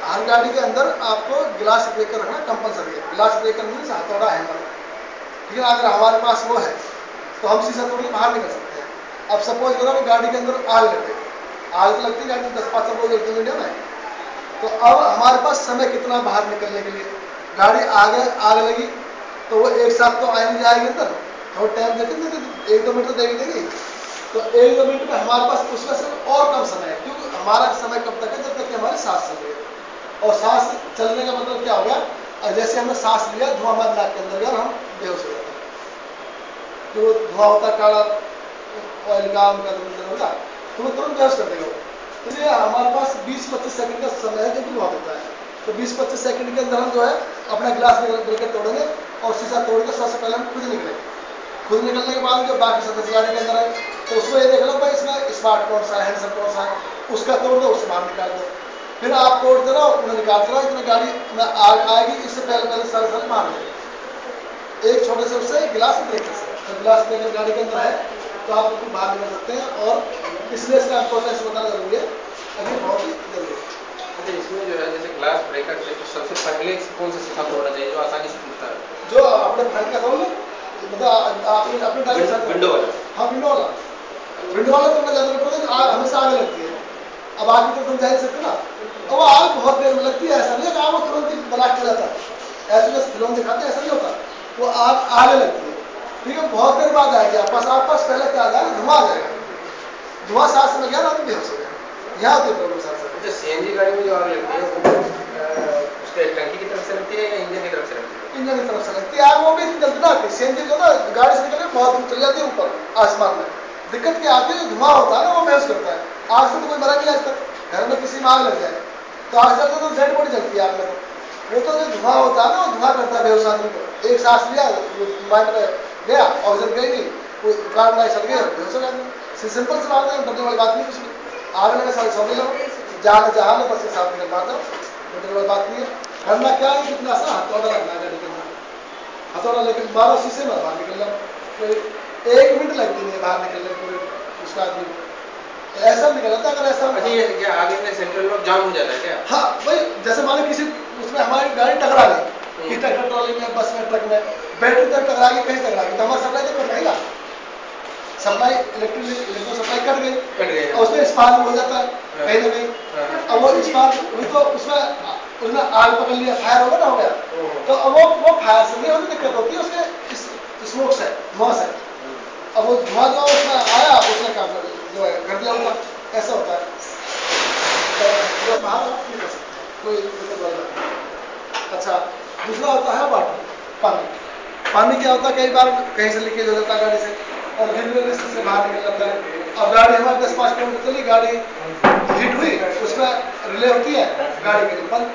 हर गाड़ी के अंदर आपको ग्लास ब्रेकर रखना कंपलसरी है। ग्लास ब्रेकर मीन्स हथौड़ा हैमर, ठीक है। अगर हमारे पास वो है तो हम शीशा तोड़ के बाहर निकल सकते हैं। अब सपोज करो कि गाड़ी के अंदर आग लग गई, आग तो लगती है गाड़ी में 10-15 लोग जलते मीडियम है, तो अब हमारे पास समय कितना बाहर निकलने के लिए। गाड़ी आग लगी तो वो एक साथ तो आए नहीं जाएगी अंदर, थोड़ा टाइम देते 1-2 मिनट तो देगी देगी, तो 1-2 मिनट में हमारे पास उसका सिर्फ और कम समय है, क्योंकि हमारा समय कब तक है, जब तक कि हमारी सांस चल रही है। और सांस चलने का मतलब क्या हो गया, और जैसे हमने सांस लिया धुआं हमारे नाक के अंदर गया और हम बेहोश हो जाते हैं। जो धुआं होता है काला ऑयल का, उनका होगा तो वो तुरंत बेहोश कर देगा। तो ये हमारे पास 20-25 सेकंड का समय है जो कि बहुत होता है। तो 20-25 सेकंड के अंदर हम जो है अपना गिलास ब्रेकर तोड़ेंगे और शीशा तोड़ के सबसे पहले हम खुद निकलेंगे। खुद निकलने के बाद जो बाकी सदस्य गाड़ी के अंदर है तो उसको ये देख लो भाई इसमें स्मार्ट कौन सा है, हैंडसम कौन सा है, उसका तोड़ दो, उससे बाहर निकाल दो। फिर आप तोड़ते रहो, उन्हें निकालते रहो, इतनी गाड़ी में आग आएगी, इससे पहले सारे मार देंगे एक छोटे से उससे गिलास ब्रेकर से। तो गिलास ब्रेकर गाड़ी के अंदर है तो आप उसको बाहर निकल सकते हैं, और इसलिए इसका इंपॉर्टेंस बताना जरूरी है, अभी बहुत ही जरूरी है।
अच्छा, इसमें जो है जैसे ग्लास ब्रेकर से तो सबसे पहले कौन सा शीशा तोड़ना चाहिए जो आसानी से टूटता है?
जो अपने फ्रंट का खोल लो, मतलब आपने अपने डायरेक्ट
विंडो वाला।
हाँ विंडो वाला तो मैं ज़्यादा पड़ता है, हमेशा आगे लगती है। अब आगे तो तुम जा नहीं सकते ना, और वो आग बहुत देर में लगती है। ऐसा नहीं है कि आग वो तुरंत ही ब्लास्ट हो जाता है, ऐसे जैसे फिल्म दिखाते हैं ऐसा नहीं होता, वो आग आगे लगती है, ठीक है। बहुत देर बाद आएगी आप पास पहले क्या आ जाएगा, धुआं आ जाएगा, धुआं सांस में गया ना तो बेहोश हो गया। यहाँ होती है प्रॉब्लम सांस में।
जो सीएनजी गाड़ी में जो आग लगती है वो उसके टंकी की तरफ से लगती है या इंजन की तरफ से लगती है?
इंजन की तरफ से लगती है आग, वो भी जल्दी ना आती है। सीएनजी जो ना गाड़ी से निकल के बहुत दूर चली जाती है ऊपर आसमान में। दिक्कत क्या आती है, धुआं होता है ना वो बेहोश करता है। आग से तो कोई मरा नहीं आज तक, घर में किसी में आग लग जाए तो आग से तो डेड बॉडी जलती है आग में। वो तो जो धुआं होता है ना वो धुआं करता है बेहोश आदमी को। एक सांस लिया माइंड में गया, ऑक्सीजन गई नहीं, वो कार्बन डाइऑक्साइड गया, बेहोश हो गया। सिंपल सी बात है, डरने वाली बात नहीं कुछ भी। आग लगे सारे सौ लो, जहाँ लो बस साथ निकल पाता, डरने वाली बात नहीं है। करना क्या है, कितना सा हथौड़ा लगना है गाड़ी के अंदर, हथौड़ा लेकिन मारो शीशे में बाहर निकल जाओ, कोई 1 मिनट लगती नहीं है बाहर निकलने पूरे उसका आदमी को, तो ऐसा निकल जाता है। अगर ऐसा
क्या आगे में सेंट्रल लॉक जाम हो जाता है क्या?
हाँ भाई, जैसे मान लो किसी उसमें हमारी गाड़ी टकरा गई, कि ट्रैक्टर ट्रॉली में, बस में, ट्रक में, बैटरी तक टकरा गई, कहीं टकरा गई तो हमारा सप्लाई तो कट जाएगा, सप्लाई इलेक्ट्रिक सप्लाई कट गई और उसमें स्पार्क हो जाता है कहीं ना कहीं। अब वो स्पार्क हुई तो उसमें आग पकड़ लिया, फायर होगा ना, हो गया। तो अब वो फायर से नहीं होती, दिक्कत होती है उसके स्मोक से, धुआं से। अब वो धुआं जो उसमें आया उसने काम जो है कर दिया होगा, ऐसा होता है। तो बाहर आप नहीं कर सकते, कोई दिक्कत वाली बात नहीं। अच्छा, दूसरा होता है वाटर, पानी। पानी क्या होता है, कई बार कहीं से लीकेज हो जाता है गाड़ी से और गिर से बाहर निकल जाता है। अब गाड़ी हमारे 10-5 किलोमीटर चली, गाड़ी हीट हुई, उसमें रिले होती है गाड़ी के लिए बंद।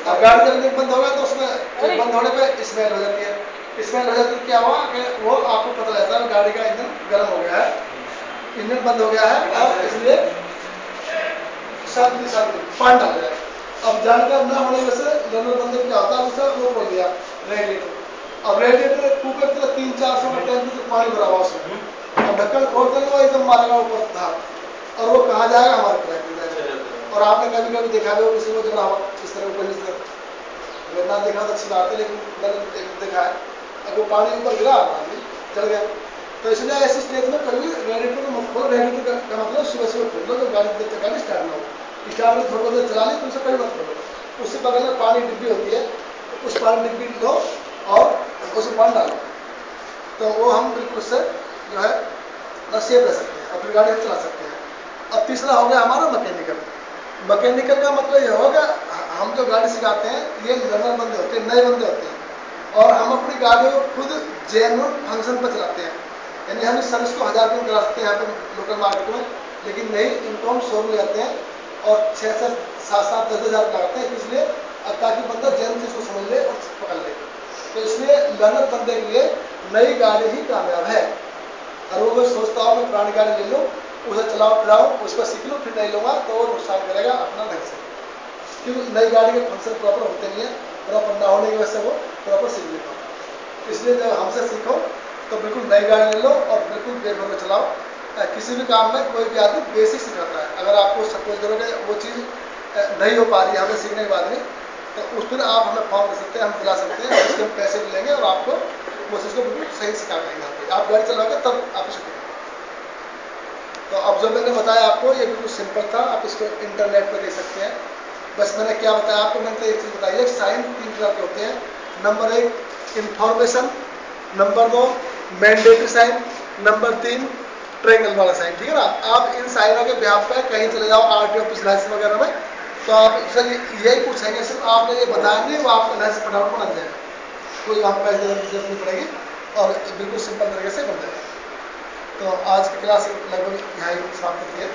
अब गाड़ी जब इंजन बंद हो गया तो उसमें बंद होने पे स्मेल हो जाती है। स्मेल हो जाती है, क्या हुआ कि वो आपको पता लगता है गाड़ी का इंजन गर्म हो गया है, इंजन बंद हो गया है, और इसलिए शांति पानी डाल दिया। अब जानकार न होने वजह से जनरल बंदर क्या होता है, उसे वो बोल दिया रेडिएटर। अब रेडिएटर कुकर 300-400 का टेम्परेचर पानी भरा हुआ उसमें, अब ढक्कन खोलते हैं वो एकदम मारेगा ऊपर था, और वो कहाँ जाएगा, हमारे ट्रैक में जाएगा। और आपने कभी देखा भी हो किसी को जला हुआ इस तरह ऊपर नीचे, अगर ना देखा तो अच्छी बात है, लेकिन मैंने देखा है अब वो पानी ऊपर गिरा आदमी चल गया। तो इसलिए ऐसी स्टेज में कभी रेडिएटर को मत खोलो। रेडिएटर का मतलब सुबह खोल लो जब गाड़ी स्टार्ट ना हो, स्टार्ट में थोड़ी बहुत चला ली, तुमसे कभी मत खोलो। उससे बगल में पानी डिब्बी होती है, उस पानी डिब्बी लो और उसे बंद डालो, तो वो हम बिल्कुल उससे जो है सेफ रह सकते हैं, अपनी गाड़ी हम चला सकते हैं। अब तीसरा हो गया हमारा मैकेनिकल। मैकेनिकल का मतलब यह होगा, हम जो गाड़ी सिखाते हैं ये लर्नर बंदे होते हैं, नए बंदे होते हैं, और हम अपनी गाड़ी को खुद जेन्युइन फंक्शन पर चलाते हैं। यानी हम इस सर्विस को 1000 रुपये में करा सकते हैं यहाँ पे लोकल मार्केट में, लेकिन नहीं, इनको हम शोरूम जाते हैं और 6 से 7 10 हज़ार लगाते हैं, इसलिए ताकि बंदा जेन्युइन चीज़ को समझ ले और पकड़ ले। तो इसलिए लर्नर बंदे के लिए नई गाड़ी ही कामयाब है। और वो सोचता हो मैं पुरानी गाड़ी ले लूँ, उसे चलाओ फिराओ, उस पर सीख लूँ, फिर नहीं लूँगा तो वो नुकसान करेगा अपना ढंग से, क्योंकि नई गाड़ी के फंक्शन प्रॉपर होते नहीं है, प्रॉपर ना होने की वजह से वो प्रॉपर सीख नहीं पाता। इसलिए जब हमसे सीखो तो बिल्कुल नई गाड़ी ले लो और बिल्कुल बेफिक्र में चलाओ। किसी भी काम में कोई भी आदमी बेसिक सिखाता है, अगर आपको सपोज करोगे वो चीज़ नहीं हो पा रही है हमें सीखने के बाद में, तो उस पर आप हमें फॉर्म कर सकते हैं, हम दिला सकते हैं, उसके हम पैसे भी लेंगे और आपको वो चीज़ को बिल्कुल सही सिखा देंगे। यहाँ पे आप गाड़ी चलाओगे तब आप सीखेंगे। तो अब जो मैंने बताया आपको ये बिल्कुल सिंपल था, आप इसको इंटरनेट पर देख सकते हैं। बस मैंने क्या बताया आपको, मैंने तो एक चीज़ बताई है, साइन 3 तरह के होते हैं। Number 1 information, number 2 mandatory sign, number 3 triangle वाला साइन। ठीक है ना। आप इन साइनों के ब्याह पर कहीं चले जाओ आरटीओ ऑफिस लाइसेंस वगैरह में, तो आप सर यही पूछेंगे, सिर्फ आपने ये बताया नहीं, वो आपका लाइसेंस फटाफट बन जाएगा, कोई वहाँ पैसे देने की जरूरत नहीं पड़ेगी और बिल्कुल सिंपल तरीके से बन जाएगा। तो आज की क्लास लगभग यहाँ समाप्त होती है।